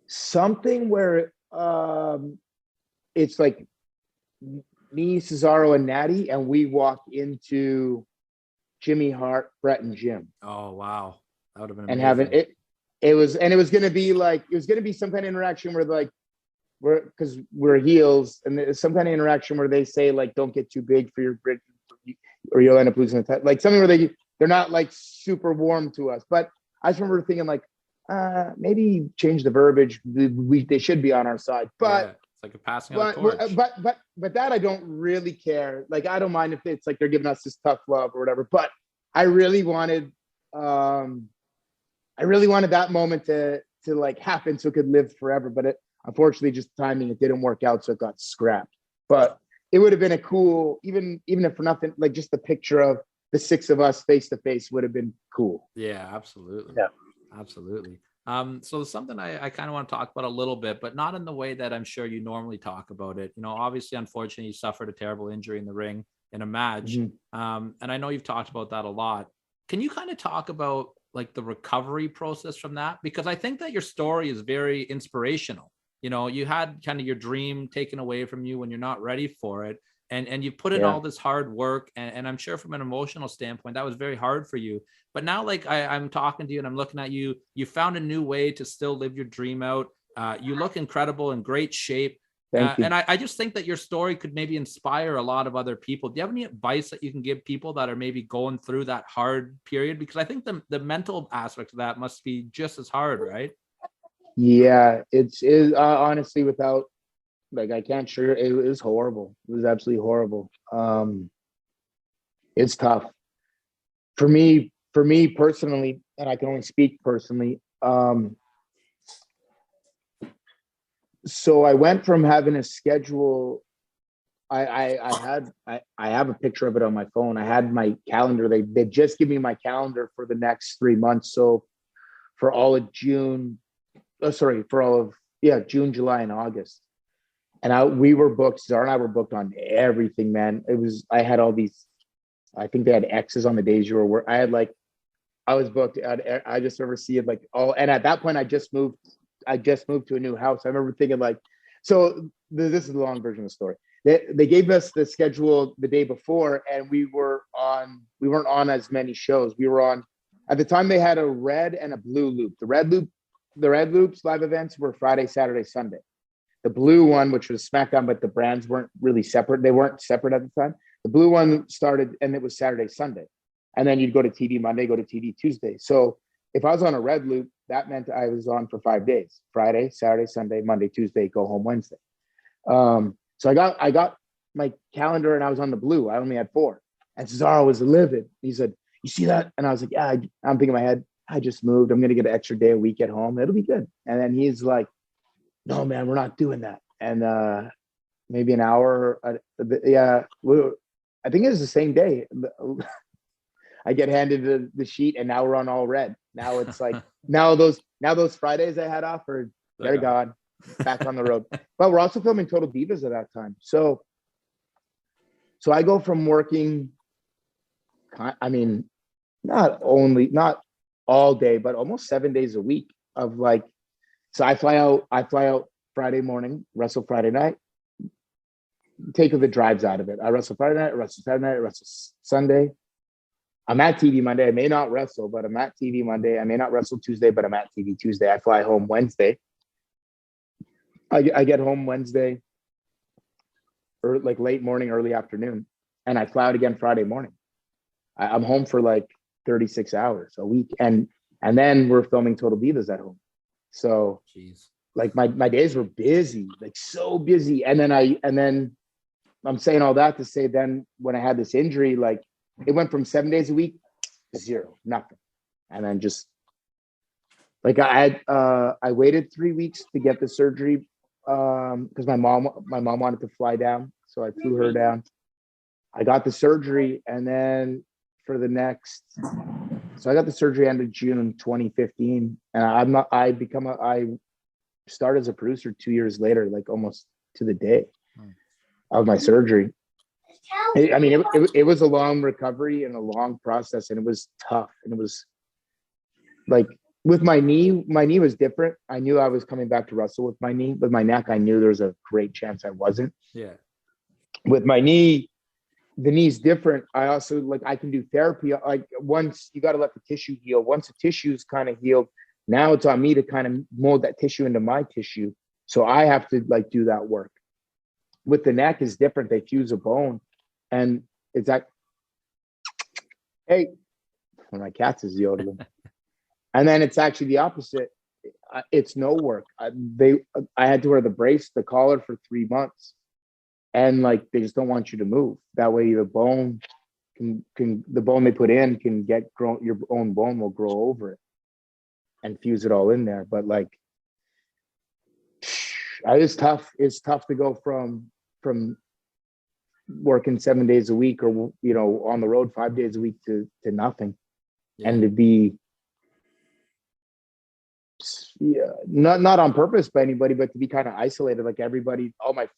something where it's like me, Cesaro, and Natty, and we walk into Jimmy Hart, Brett, and Jim. Oh wow, that would have been and amazing. having it. It was going to be some kind of interaction where like because we're heels, and there's some kind of interaction where they say like, don't get too big for your bridge, or you'll end up losing the title. Like something where they're not like super warm to us. But I just remember thinking like, maybe change the verbiage. They should be on our side. But yeah, it's like a passing of the torch. But that I don't really care. Like I don't mind if it's like they're giving us this tough love or whatever. But I really wanted that moment to like happen so it could live forever. But unfortunately, just timing, it didn't work out, so it got scrapped. But it would have been a cool, even if for nothing, like just the picture of the six of us face to face would have been cool. Yeah, absolutely. Yeah, absolutely. So something I kind of want to talk about a little bit, but not in the way that I'm sure you normally talk about it. You know, obviously, unfortunately, you suffered a terrible injury in the ring in a match. Mm-hmm. And I know you've talked about that a lot. Can you kind of talk about like the recovery process from that? Because I think that your story is very inspirational. You know, you had kind of your dream taken away from you when you're not ready for it. And you put in all this hard work. And I'm sure from an emotional standpoint, that was very hard for you. But now, like I'm talking to you and I'm looking at you, you found a new way to still live your dream out. You look incredible, in great shape. Thank you. And I just think that your story could maybe inspire a lot of other people. Do you have any advice that you can give people that are maybe going through that hard period? Because I think the mental aspect of that must be just as hard, right? Yeah, it is honestly, without like, I can't sure it was horrible. It was absolutely horrible. It's tough for me personally, and I can only speak personally. So I went from having a schedule. I have a picture of it on my phone. I had my calendar. They just give me my calendar for the next 3 months. So for all of June, June, July, and August. And we were booked. Zara and I were booked on everything, man. I had all these. I think they had X's on the days you were. I was booked. I just remember seeing like all. And at that point, I just moved to a new house. I remember thinking like, so this is the long version of the story. They gave us the schedule the day before, and we weren't on as many shows. We were on, at the time they had a red and a blue loop. The red loops live events were Friday, Saturday, Sunday. The blue one, which was SmackDown, but the brands weren't really separate. They weren't separate at the time. The blue one started, and it was Saturday, Sunday. And then you'd go to TV Monday, go to TV Tuesday. So if I was on a red loop, that meant I was on for 5 days: Friday, Saturday, Sunday, Monday, Tuesday, go home Wednesday. So I got my calendar, and I was on the blue. I only had 4. And Cesaro was livid. He said, "You see that?" And I was like, "Yeah." I'm thinking in my head, I just moved. I'm going to get an extra day a week at home. It'll be good. And then he's like, "No, man, we're not doing that." And maybe an hour. I think it was the same day. I get handed the sheet, and now we're on all red. Now it's like now those Fridays I had off they're gone. Back on the road. But we're also filming Total Divas at that time. So I go from working, I mean, not all day, but almost 7 days a week of like, so I fly out Friday morning, wrestle Friday night, take the drives out of it. I wrestle Friday night, I wrestle Saturday night, I wrestle Sunday. I'm at TV Monday. I may not wrestle, but I'm at TV Monday. I may not wrestle Tuesday, but I'm at TV Tuesday. I fly home Wednesday. I get home Wednesday, or like late morning, early afternoon, and I fly out again Friday morning. I'm home for like 36 hours a week, and then we're filming Total Divas at home. So, like my days were busy, like so busy. And then I'm saying all that to say, then when I had this injury, like it went from 7 days a week to 0, nothing, and then just like I waited 3 weeks to get the surgery because my mom wanted to fly down, so I flew her down. I got the surgery, and then for the next, so I got the surgery end of June 2015, and I started as a producer 2 years later, like almost to the day of my surgery. I mean, it was a long recovery and a long process, and it was tough, and it was like with my knee was different. I knew I was coming back to wrestle with my knee. With my neck, I knew there was a great chance I wasn't. Yeah. With my knee, the knee's different. I also I can do therapy. Like once you got to let the tissue heal. Once the tissue's kind of healed, now it's on me to kind of mold that tissue into my tissue. So I have to like do that work. With the neck is different. They fuse a bone, and it's that. Hey, one of my cats is yodeling. And then it's actually the opposite. It's no work. I had to wear the brace, the collar for 3 months, and like they just don't want you to move. That way, the bone the bone they put in can get grown. Your own bone will grow over it and fuse it all in there. But like, it's tough. It's tough to go from working 7 days a week, or on the road 5 days a week to nothing, and to be. Yeah, not on purpose by anybody, but to be kind of isolated. Like everybody, all my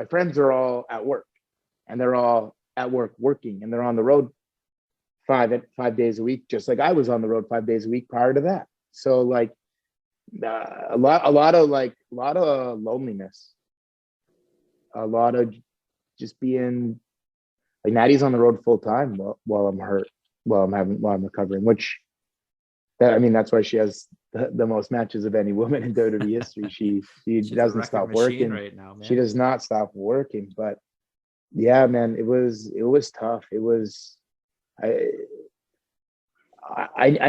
friends are all at work, and they're all at work working, and they're on the road 5 days a week, just like I was on the road 5 days a week prior to that. So like a lot of loneliness, a lot of just being like Natty's on the road full time while I'm hurt, while I'm recovering, which. That's why she has the most matches of any woman in WWE history. She doesn't stop working right now, man. She does not stop working. But yeah, man, it was tough. It was I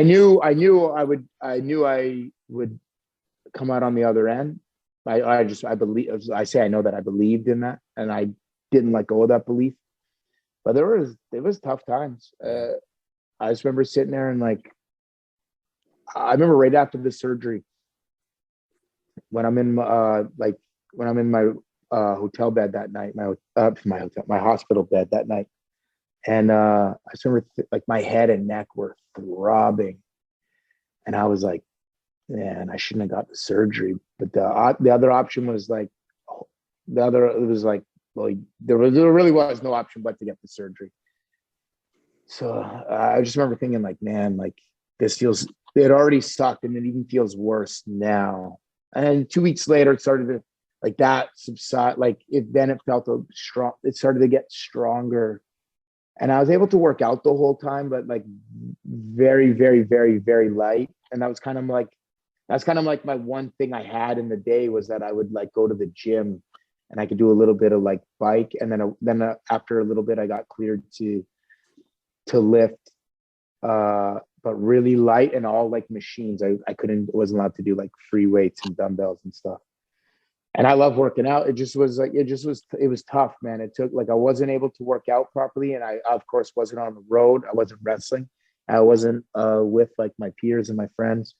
knew I would come out on the other end. I know that I believed in that, and I didn't let go of that belief. But it was tough times. I just remember sitting there and like. I remember right after the surgery, when I'm in my hotel bed that night, my hospital bed that night, and I just remember like my head and neck were throbbing, and I was like, man, I shouldn't have got the surgery. But the other option was like, there really was no option but to get the surgery. So I just remember thinking like, man, like it already sucked, and it even feels worse now. And 2 weeks later, it started to like that subside. Like then it felt strong. It started to get stronger, and I was able to work out the whole time, but like very, very, very, very light. And that's kind of like my one thing I had in the day was that I would like go to the gym, and I could do a little bit of like bike, and then after a little bit, I got cleared to lift. But really light and all like machines. I wasn't allowed to do like free weights and dumbbells and stuff. And I love working out. It was tough, man. It took like, I wasn't able to work out properly. And I, of course, wasn't on the road. I wasn't wrestling. I wasn't with like my peers and my friends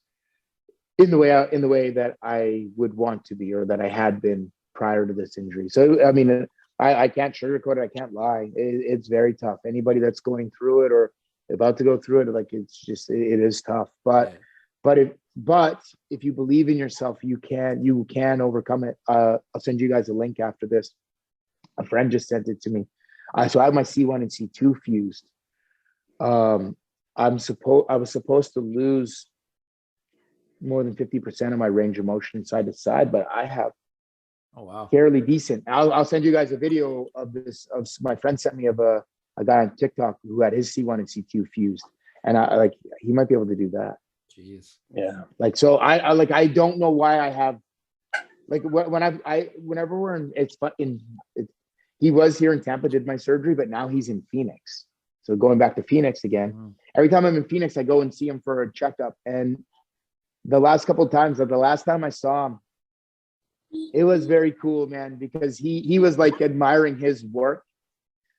in the way that I would want to be, or that I had been prior to this injury. So, I mean, I can't sugarcoat it. I can't lie. It's very tough. Anybody that's going through it or about to go through it, like it is tough. But if you believe in yourself, you can overcome it. I'll send you guys a link after this. A friend just sent it to me. So I have my C1 and C2 fused. I was supposed to lose more than 50% of my range of motion side to side, but I have fairly decent. I'll send you guys a video of this. Of my friend sent me of a a guy on TikTok who had his C1 and C2 fused, and I like he might be able to do that. Jeez. Yeah. Like so, I don't know why I have like whenever we're in he was here in Tampa, did my surgery, but now he's in Phoenix. So going back to Phoenix again, every time I'm in Phoenix, I go and see him for a checkup. And the last couple of times, the last time I saw him, it was very cool, man, because he was like admiring his work,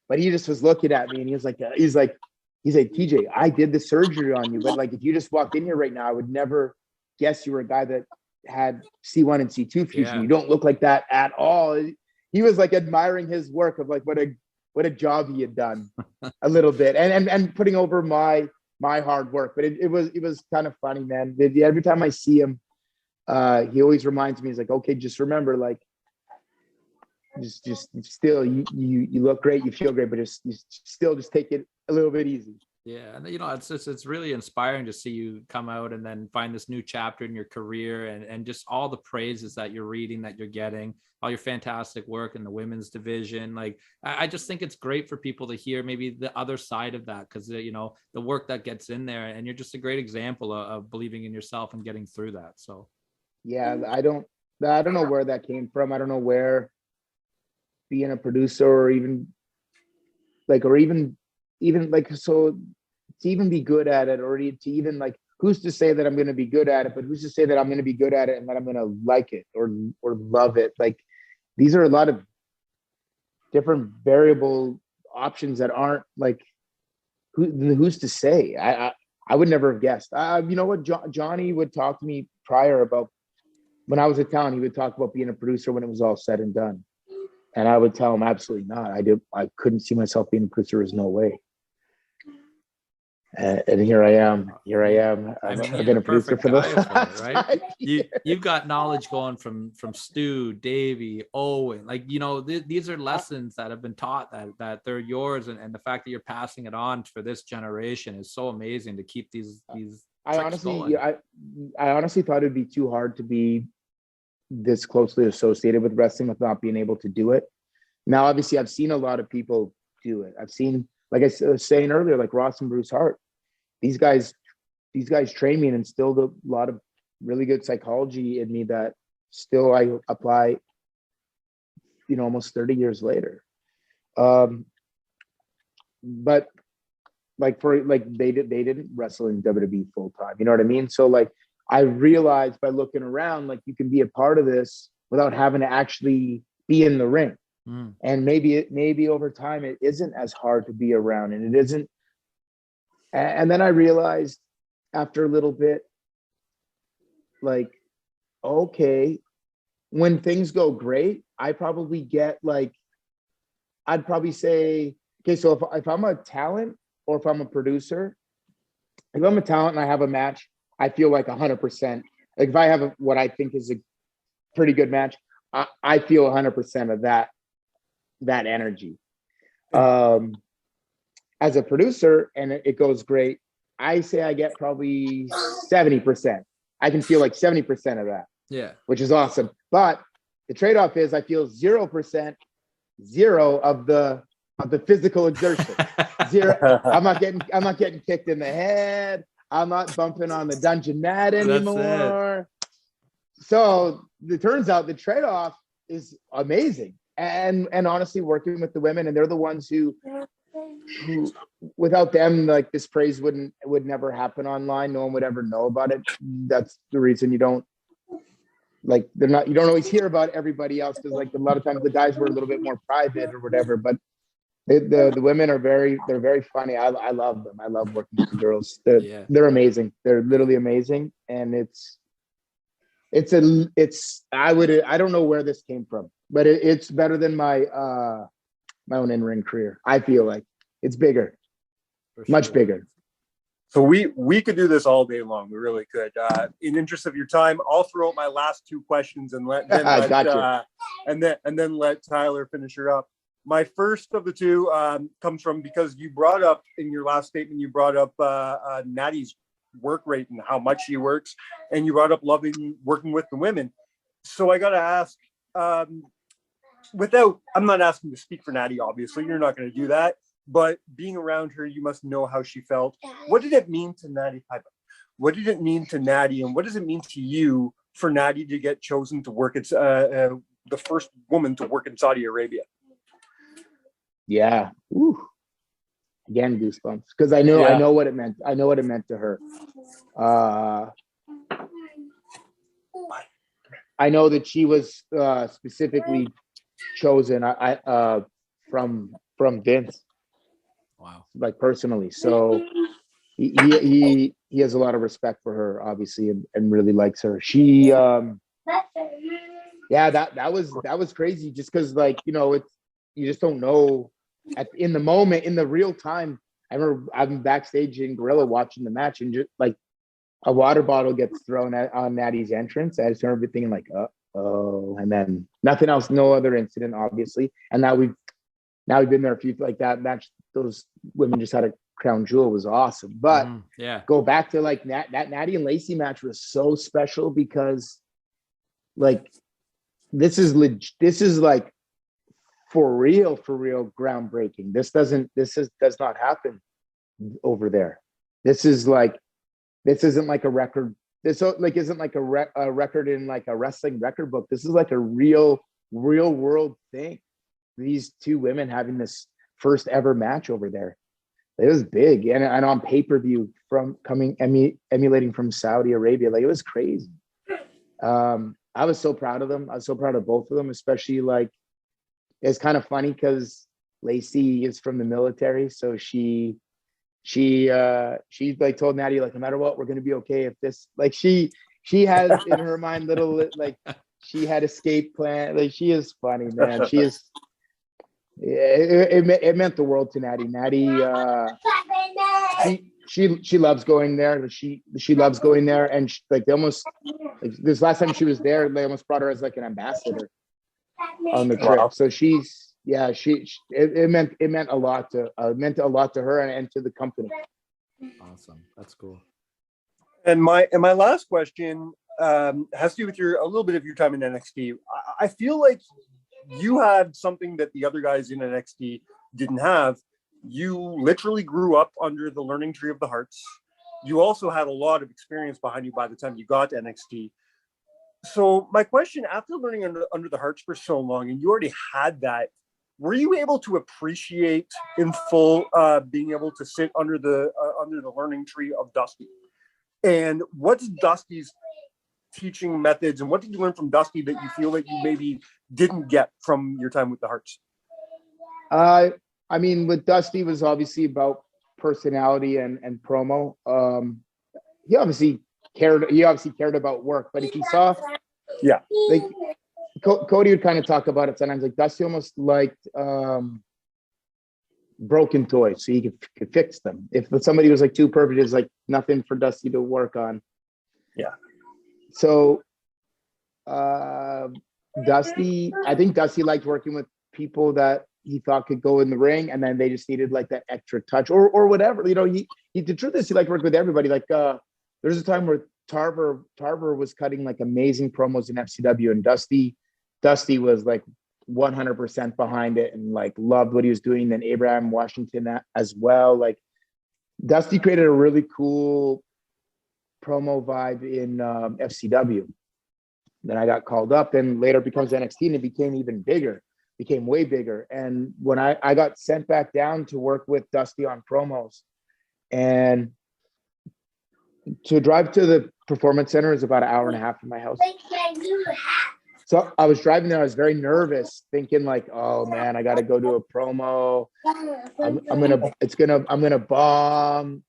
but he just was looking at me and he's like, TJ, I did the surgery on you, but like if you just walked in here right now, I would never guess you were a guy that had C1 and C2 fusion. Yeah. You don't look like that at all. He was like admiring his work of like what a job he had done a little bit and putting over my hard work. But it was kind of funny, man. Every time I see him, he always reminds me, he's like, okay, just remember, like, just still, you look great, you feel great, but just take it a little bit easy. Yeah, and it's really inspiring to see you come out and then find this new chapter in your career, and just all the praises that you're reading, that you're getting, all your fantastic work in the women's division. Like, I just think it's great for people to hear maybe the other side of that, because the work that gets in there, and you're just a great example of believing in yourself and getting through that. So yeah, I don't know where that came from. I don't know where being a producer or even so to even be good at it, or to even like, who's to say that I'm going to be good at it, but who's to say that I'm going to be good at it and that I'm going to like it or love it? Like, these are a lot of different variable options that aren't like, who's to say? I would never have guessed. You know what? Johnny would talk to me prior about when I was in town. He would talk about being a producer when it was all said and done. And I would tell him, absolutely not. I couldn't see myself being a producer. There's no way. And here I am. I've been a producer for the right. You've got knowledge going from Stu, Davey, Owen. Like, these are lessons that have been taught that they're yours, and the fact that you're passing it on for this generation is so amazing to keep these. I honestly thought it'd be too hard to be this closely associated with wrestling with not being able to do it. Now, obviously, I've seen a lot of people do it. I've seen, like I was saying earlier, like Ross and Bruce Hart. These guys trained me and instilled a lot of really good psychology in me that still I apply, almost 30 years later. But like they didn't wrestle in WWE full time. You know what I mean? So like, I realized by looking around, like, you can be a part of this without having to actually be in the ring. And maybe over time it isn't as hard to be around, and it isn't. And then I realized after a little bit, like, okay, when things go great, I probably get like, I'd probably say, okay, so if I'm a talent or if I'm a producer, if I'm a talent and I have a match, I feel like 100%. Like, if I have what I think is a pretty good match, I feel 100% of that energy. As a producer, and it goes great, I say I get probably 70%. I can feel like 70% of that. Yeah. Which is awesome. But the trade-off is I feel 0% of the physical exertion. Zero. I'm not getting kicked in the head. I'm not bumping on the dungeon mat anymore. So it turns out the trade-off is amazing. And honestly, working with the women, and they're the ones who without them, like, this praise would never happen online. No one would ever know about it. That's the reason you don't always hear about everybody else, because like a lot of times the guys were a little bit more private or whatever, but the women are very funny. I love them. I love working with the girls. They're amazing. They're literally amazing. And I don't know where this came from, but it's better than my own in-ring career. I feel like it's bigger, much bigger. So we could do this all day long. We really could. In interest of your time, I'll throw out my last two questions and let Tyler finish her up. My first of the two comes from, because you brought up in your last statement, you brought up Natty's work rate and how much she works, and you brought up loving working with the women. So I got to ask, I'm not asking to speak for Natty, obviously, you're not going to do that, but being around her, you must know how she felt. What did it mean to Natty Piper? What did it mean to Natty, and what does it mean to you for Natty to get chosen to work at the first woman to work in Saudi Arabia? Yeah. Ooh. Again, goosebumps, because I know what it meant. I know what it meant to her. I know that she was specifically chosen from Vince. Wow. Like personally. So he has a lot of respect for her, obviously, and really likes her. She that was crazy, just because, like, you know, it's, you just don't know in the moment, in the real time. I remember I'm backstage in Gorilla watching the match, and just like a water bottle gets thrown on Natty's entrance. I just remember thinking like, oh, and then nothing else, no other incident, obviously. And now we've been there a few, like that match. Those women just had a crown jewel. It was awesome. But go back to like that Natty and Lacey match was so special, because like this is like for real groundbreaking. This does not happen over there. This isn't like a record. This like isn't like a record in like a wrestling record book. This is like a real world thing. These two women having this first ever match over there. It was big, and on pay-per-view from emulating from Saudi Arabia. Like, it was crazy. I was so proud of them. I was so proud of both of them, especially like, it's kind of funny because Lacey is from the military, so she like told Natty, like, no matter what, we're gonna be okay if this, like, she has in her mind little, like, she had escape plan. Like, she is funny, man. She is. It meant the world to Natty. Natty, she loves going there. She loves going there, and like, they almost, like, this last time she was there, they almost brought her as like an ambassador on the trip. Wow. So it meant a lot to her and to the company. Awesome, that's cool. And my last question has to do with a little bit of your time in NXT. I feel like you had something that the other guys in NXT didn't have. You literally grew up under the learning tree of the Hearts. You also had a lot of experience behind you by the time you got to NXT. So my question, after learning under the Hearts for so long, and you already had that, were you able to appreciate in full being able to sit under the learning tree of Dusty? And what's Dusty's teaching methods, and what did you learn from Dusty that you feel that you maybe didn't get from your time with the Hearts? I mean, with Dusty was obviously about personality and promo. He obviously cared about work, but if he saw, like, Cody would kind of talk about it sometimes, like, Dusty almost liked broken toys, so he could fix them. If somebody was like too perfect, it's like nothing for Dusty to work on. Yeah. So Dusty, I think Dusty liked working with people that he thought could go in the ring, and then they just needed like that extra touch or whatever. You know, he the truth is, he liked working with everybody. Like, there's a time where Tarver was cutting like amazing promos in FCW, and Dusty was like 100% behind it and like loved what he was doing. Then Abraham Washington as well. Like, Dusty created a really cool promo vibe in FCW. Then I got called up, and later becomes NXT, and it became even bigger, became way bigger. And when I got sent back down to work with Dusty on promos, and to drive to the Performance Center is about an hour and a half from my house. So I was driving there. I was very nervous, thinking like, "Oh man, I got to go to a promo. I'm gonna bomb.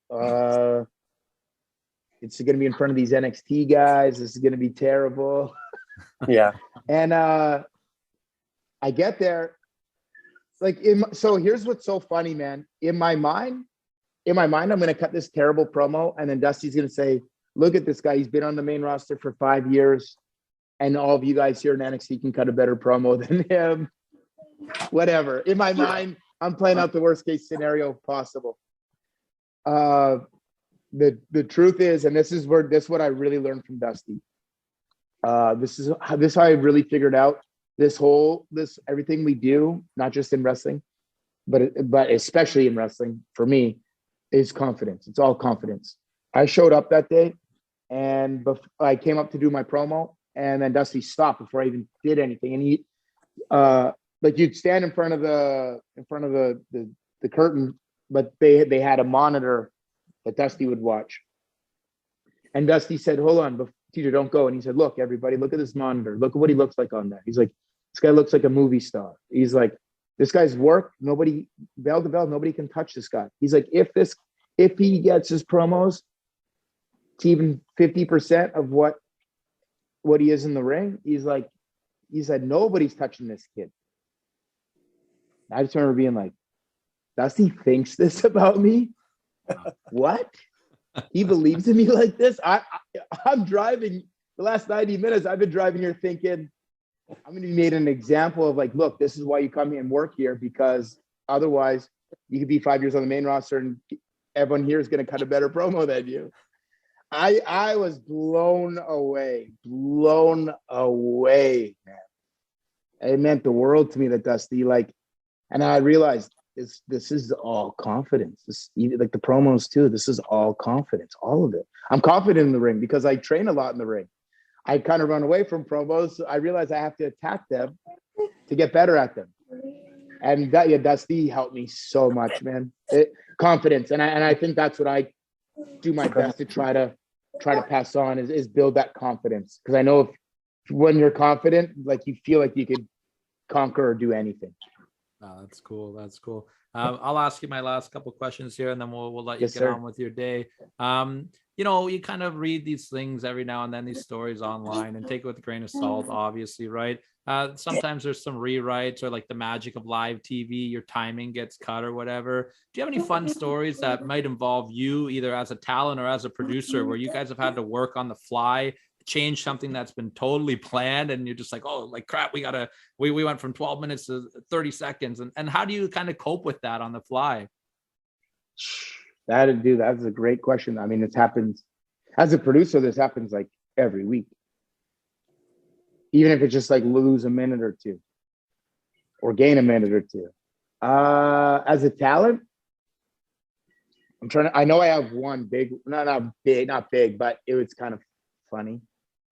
It's gonna be in front of these NXT guys. This is gonna be terrible." Yeah. And I get there, like, so here's what's so funny, man. In my mind, I'm gonna cut this terrible promo, and then Dusty's gonna say, "Look at this guy. He's been on the main roster for 5 years. And all of you guys here in NXT can cut a better promo than him." Whatever. In my mind, I'm playing out the worst case scenario possible. The truth is, and this is what I really learned from Dusty. This is how I really figured out this everything we do, not just in wrestling. but especially in wrestling for me is confidence. It's all confidence. I showed up that day, and I came up to do my promo, and then Dusty stopped before I even did anything. And he, like, you'd stand in front of the curtain, but they had a monitor that Dusty would watch. And Dusty said, "Hold on, Teacher, don't go." And he said, "Look, everybody, look at this monitor. Look at what he looks like on there." He's like, "This guy looks like a movie star." He's like, "This guy's work, nobody, bell to bell, nobody can touch this guy." He's like, if he gets his promos to even 50% of what he is in the ring, he said, nobody's touching this kid. I just remember being like, Dusty thinks this about me? What? He believes in me like this? I'm driving the last 90 minutes. I've been driving here thinking I'm going to be made an example of, like, look, this is why you come here and work here, because otherwise you could be 5 years on the main roster and everyone here is going to cut a better promo than you. I was blown away, man. It meant the world to me that Dusty, like, and I realized this is all confidence. This, like the promos too, this is all confidence, all of it. I'm confident in the ring because I train a lot in the ring. I kind of run away from promos. So I realize I have to attack them to get better at them. And Dusty helped me so much, man. Confidence. And I think that's what I do my best to try to pass on is build that confidence. Because I know when you're confident, like, you feel like you could conquer or do anything. Oh, that's cool. That's cool. I'll ask you my last couple questions here, and then we'll let you get on with your day. You know, you kind of read these things every now and then, these stories online, and take it with a grain of salt, obviously, right? Sometimes there's some rewrites, or like the magic of live TV, your timing gets cut or whatever. Do you have any fun stories that might involve you either as a talent or as a producer, where you guys have had to work on the fly, change something that's been totally planned, and you're just like, oh, like crap, we went from 12 minutes to 30 seconds. And how do you kind of cope with that on the fly? That's a great question. I mean, it happens as a producer, this happens like every week. Even if it's just like lose a minute or two or gain a minute or two. As a talent, I know I have one big, not big, but it was kind of funny. I'm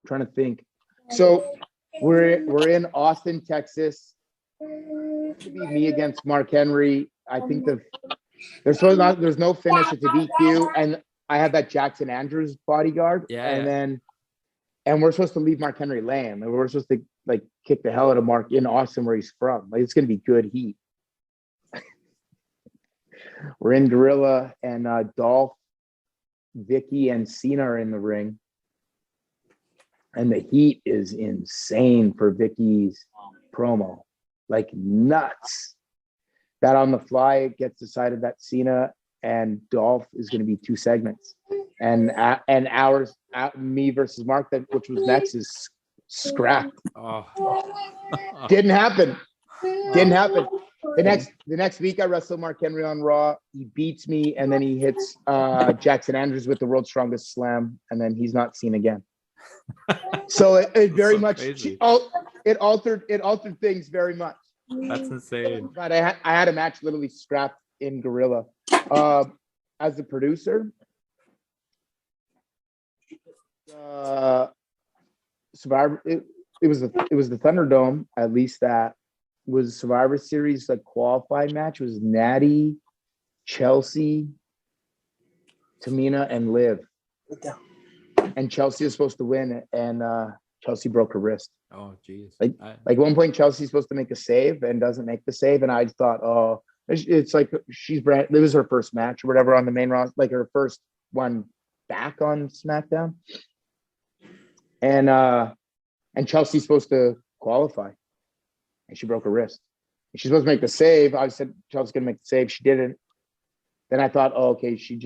trying to think. So we're in Austin, Texas. It could be me against Mark Henry. I think there's no finish. It's a DQ, and I have that Jackson Andrews bodyguard. And we're supposed to leave Mark Henry laying, and we're supposed to like kick the hell out of Mark in Austin, where he's from. Like, it's gonna be good heat. We're in Gorilla, and Dolph, Vicky, and Cena are in the ring. And the heat is insane for Vicky's promo, like nuts. That on the fly, it gets decided that Cena and Dolph is going to be 2 segments, and ours, me versus Mark, which was next, is scrapped. Didn't happen. The next week, I wrestle Mark Henry on Raw. He beats me, and then he hits Jackson Andrews with the World's Strongest Slam, and then he's not seen again. So it very much it altered things very much. That's insane. But I had a match literally scrapped in Gorilla. As a producer, Survivor. It was the Thunderdome. At least that was Survivor Series, like, qualifying match. It was Natty, Chelsea, Tamina, and Liv. And Chelsea was supposed to win, and Chelsea broke her wrist. Oh, geez. Like one point, Chelsea's supposed to make a save and doesn't make the save, and I thought, oh, it's like it was her first match or whatever on the main roster, like her first one back on SmackDown, and Chelsea's supposed to qualify, and she broke her wrist. And she's supposed to make the save. I said Chelsea's gonna make the save. She didn't. Then I thought, oh, okay, she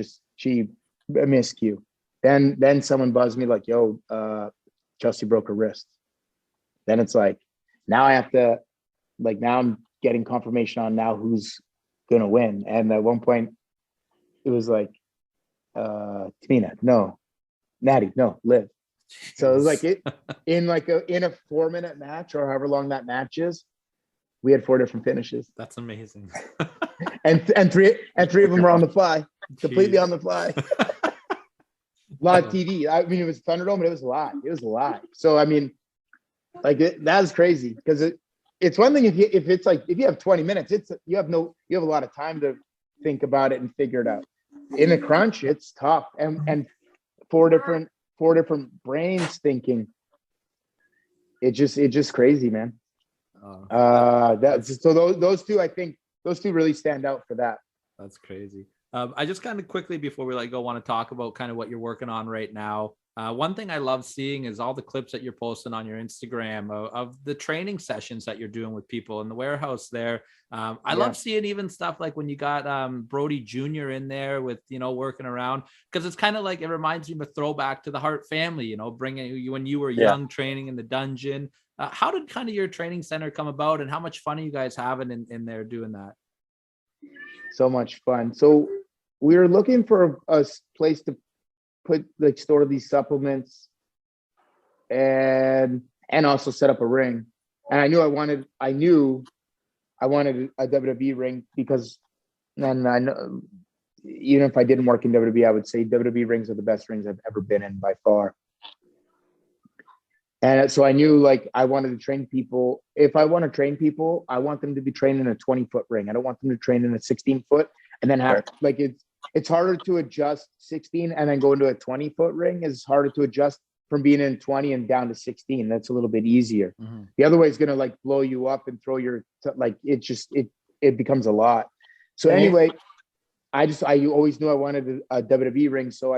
miscue. Then someone buzzed me like, yo, Chelsea broke her wrist. Then it's like, now I have to, like, now I'm getting confirmation on now who's gonna win. And at one point, it was like, Tamina, no, Natty, no, Liv. So it was like in a 4-minute match or however long that match is, We had 4 different finishes. That's amazing. and three of them were on the fly, completely on the fly. Live TV. I mean, it was Thunderdome, but it was live. It was live. So I mean, like that's crazy because it's one thing if you have 20 minutes, you have a lot of time to think about it and figure it out. In a crunch, it's tough, and four different brains thinking. It's just crazy, man. Those two, I think those two really stand out for that. That's crazy. I just kind of quickly before we let go want to talk about kind of what you're working on right now. One thing I love seeing is all the clips that you're posting on your Instagram of the training sessions that you're doing with people in the warehouse there. I love seeing even stuff like when you got Brody Jr. in there with, working around, because it's kind of like, it reminds me of a throwback to the Hart family, bringing you when you were young, training in the dungeon. How did kind of your training center come about, and how much fun are you guys having in there doing that? So much fun. So we were looking for a place to store these supplements and also set up a ring. And I knew I wanted a WWE ring because, and I know, even if I didn't work in WWE, I would say WWE rings are the best rings I've ever been in by far. And so I knew I wanted to train people. If I want to train people, I want them to be trained in a 20-foot ring. I don't want them to train in a 16-foot and then have it's harder to adjust 16 and then go into a 20-foot ring. It's harder to adjust from being in 20 and down to 16. That's a little bit easier. Mm-hmm. The other way is going to blow you up and throw your, it becomes a lot. So anyway, I always knew I wanted a WWE ring. So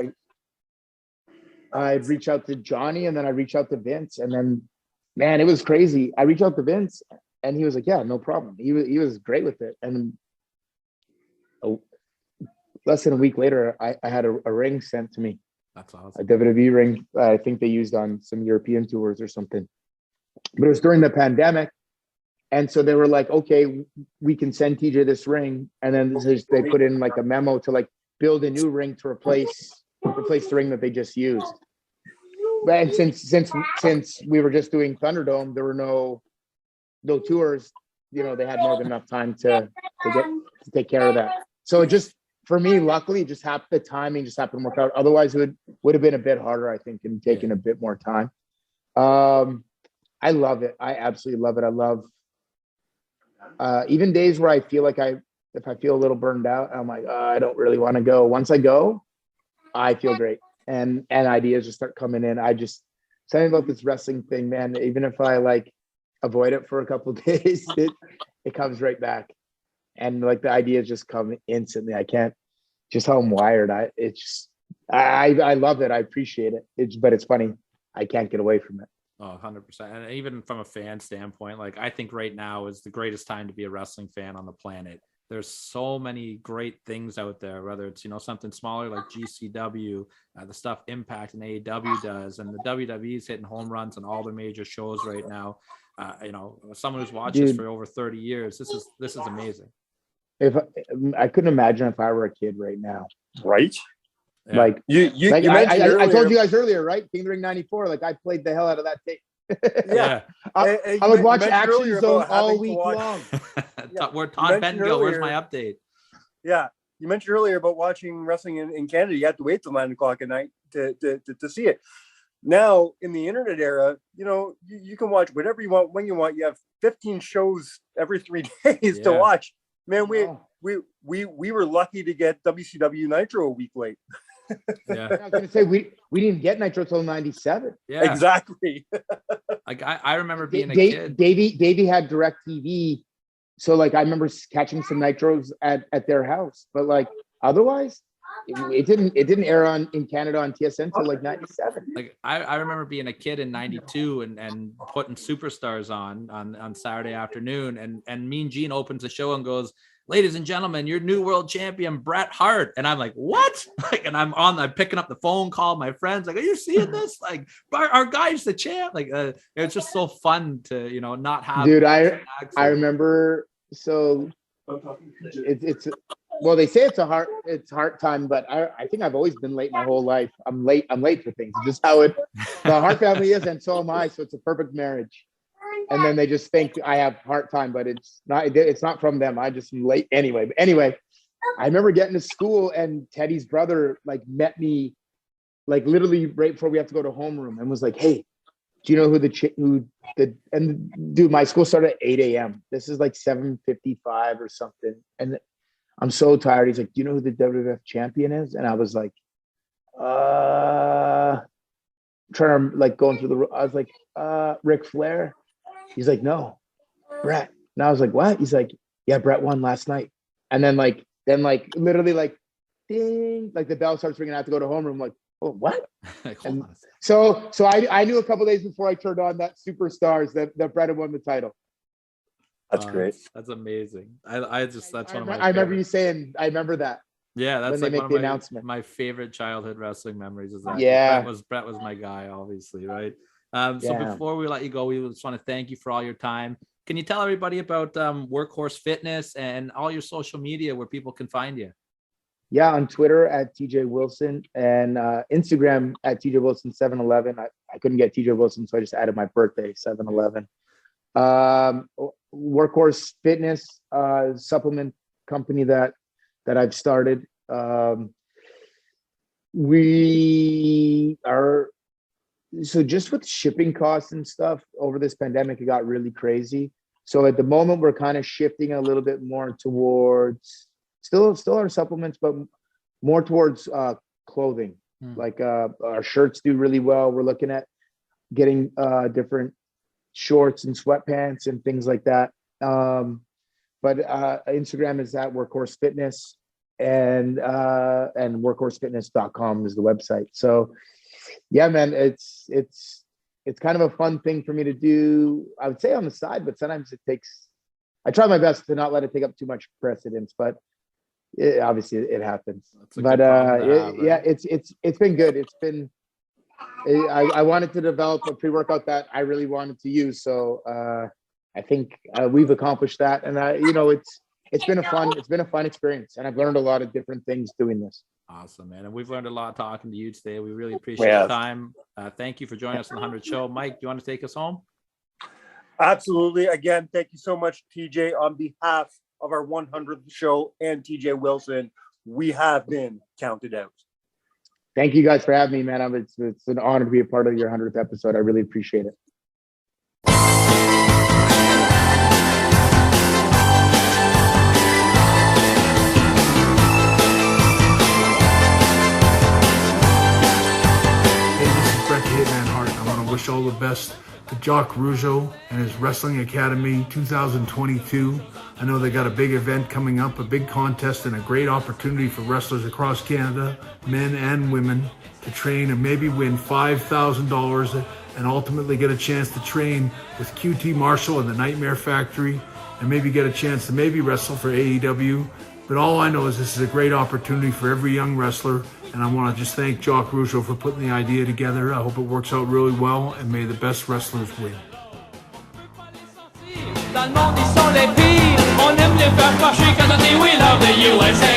I'd reach out to Johnny and then I'd reach out to Vince, and then, man, it was crazy. I reached out to Vince and he was like, yeah, no problem. He was great with it. And less than a week later, I had a ring sent to me. That's awesome. A WWE ring. I think they used on some European tours or something. But it was during the pandemic. And so they were like, okay, we can send TJ this ring. And then they put in a memo to build a new ring to replace the ring that they just used. And since we were just doing Thunderdome, there were no tours. They had more than enough time to take care of that. So it just, for me, luckily, just the timing just happened to work out. Otherwise, it would have been a bit harder, I think, and taken a bit more time. I love it. I absolutely love it. I love even days where I feel if I feel a little burned out, I'm like, I don't really want to go. Once I go, I feel great, and ideas just start coming in. I just something about this wrestling thing, man. Even if I avoid it for a couple of days, it comes right back. And the ideas just come instantly. I can't, just how I'm wired. I love it. I appreciate it. But it's funny. I can't get away from it. Oh, 100%. And even from a fan standpoint, I think right now is the greatest time to be a wrestling fan on the planet. There's so many great things out there, whether it's, something smaller like GCW, the stuff Impact and AEW does, and the WWE's hitting home runs on all the major shows right now. Someone who's watched this for over 30 years, this is amazing. If I couldn't imagine if I were a kid right now. Right. Yeah. You I told you guys earlier, right? King of the Ring 94, I played the hell out of that tape. Yeah. I would watch Action Zone all week long. We're Todd Benville. Where's my update? Yeah. You mentioned earlier about watching wrestling in Canada. You have to wait till 9 o'clock at night to see it. Now, in the internet era, you can watch whatever you want, when you want. You have 15 shows every 3 days to watch. Man, we were lucky to get WCW Nitro a week late. Yeah, I was going to say we didn't get Nitro till '97. Yeah, exactly. I remember being a kid. Davey had DirecTV, so I remember catching some Nitros at their house, but otherwise. It didn't air in Canada on TSN until '97. I remember being a kid in '92 and putting Superstars on Saturday afternoon, and Mean Gene opens the show and goes, "Ladies and gentlemen, your new world champion Bret Hart," and I'm like, "What?" And I'm picking up the phone, call my friends, are you seeing this? Our guy's the champ. It's just so fun to not have. Dude, I remember. So it's. Well, they say it's Hart time, but I think I've always been late my whole life. I'm late for things. It's just how the Hart family is, and so am I. So it's a perfect marriage. and then they just think I have heart time, but it's not from them. I just am late anyway. But anyway, I remember getting to school and Teddy's brother like met me like literally right before we have to go to homeroom and was like, "Hey, do you know dude, my school started at 8 a.m. This is like 7:55 or something. And I'm so tired. He's like, "Do you know who the WWF champion is?" And I was like, trying to like going through I was like, Ric Flair. He's like, "No, Brett." And I was like, "What?" He's like, "Yeah, Brett won last night." And then literally like ding, like the bell starts ringing. I have to go to homeroom. Like, "Oh, what?" And so I knew a couple days before I turned on that Superstars that Brett had won the title. That's great. That's amazing. That's one of my. I remember you saying. I remember that. Yeah, that's when like they make one the of announcement. my favorite childhood wrestling memories. Is that Yeah. Brett was my guy, obviously, right? So Yeah. before we let you go, we just want to thank you for all your time. Can you tell everybody about Workhorse Fitness and all your social media where people can find you? Yeah, on Twitter at TJ Wilson and Instagram at TJ Wilson 711. I couldn't get TJ Wilson, so I just added my birthday 711. Workhorse Fitness supplement company that I've started. We are so just with shipping costs and stuff over this pandemic, it got really crazy. So at the moment, we're kind of shifting a little bit more towards still our supplements, but more towards clothing. Like our shirts do really well. We're looking at getting different shorts and sweatpants and things like that. But Instagram is at Workhorse Fitness, and workhorsefitness.com is the website. So yeah, man, it's kind of a fun thing for me to do. I would say on the side, but sometimes I try my best to not let it take up too much precedence, but obviously it happens. But yeah, it's been good. It's been, I wanted to develop a pre-workout that I really wanted to use. So I think we've accomplished that, and it's been a fun experience, and I've learned a lot of different things doing this. Awesome, man. And we've learned a lot talking to you today. We really appreciate your time. Thank you for joining us on the 100 show. Mike, do you want to take us home? Absolutely. Again, thank you so much, TJ. On behalf of our 100th show and TJ Wilson, we have been counted out. Thank you guys for having me, man. It's an honor to be a part of your 100th episode. I really appreciate it. Hitman Hart. I want to wish all the best to Jock Rougeau and his Wrestling Academy 2022. I know they got a big event coming up, a big contest, and a great opportunity for wrestlers across Canada, men and women, to train and maybe win $5,000 and ultimately get a chance to train with QT Marshall and the Nightmare Factory and maybe get a chance to maybe wrestle for AEW. But all I know is this is a great opportunity for every young wrestler, and I want to just thank Jock Rougeau for putting the idea together. I hope it works out really well, and may the best wrestlers win. Dans le monde, ils sont les pires. On aime les faire fâcher quand on dit we love the USA.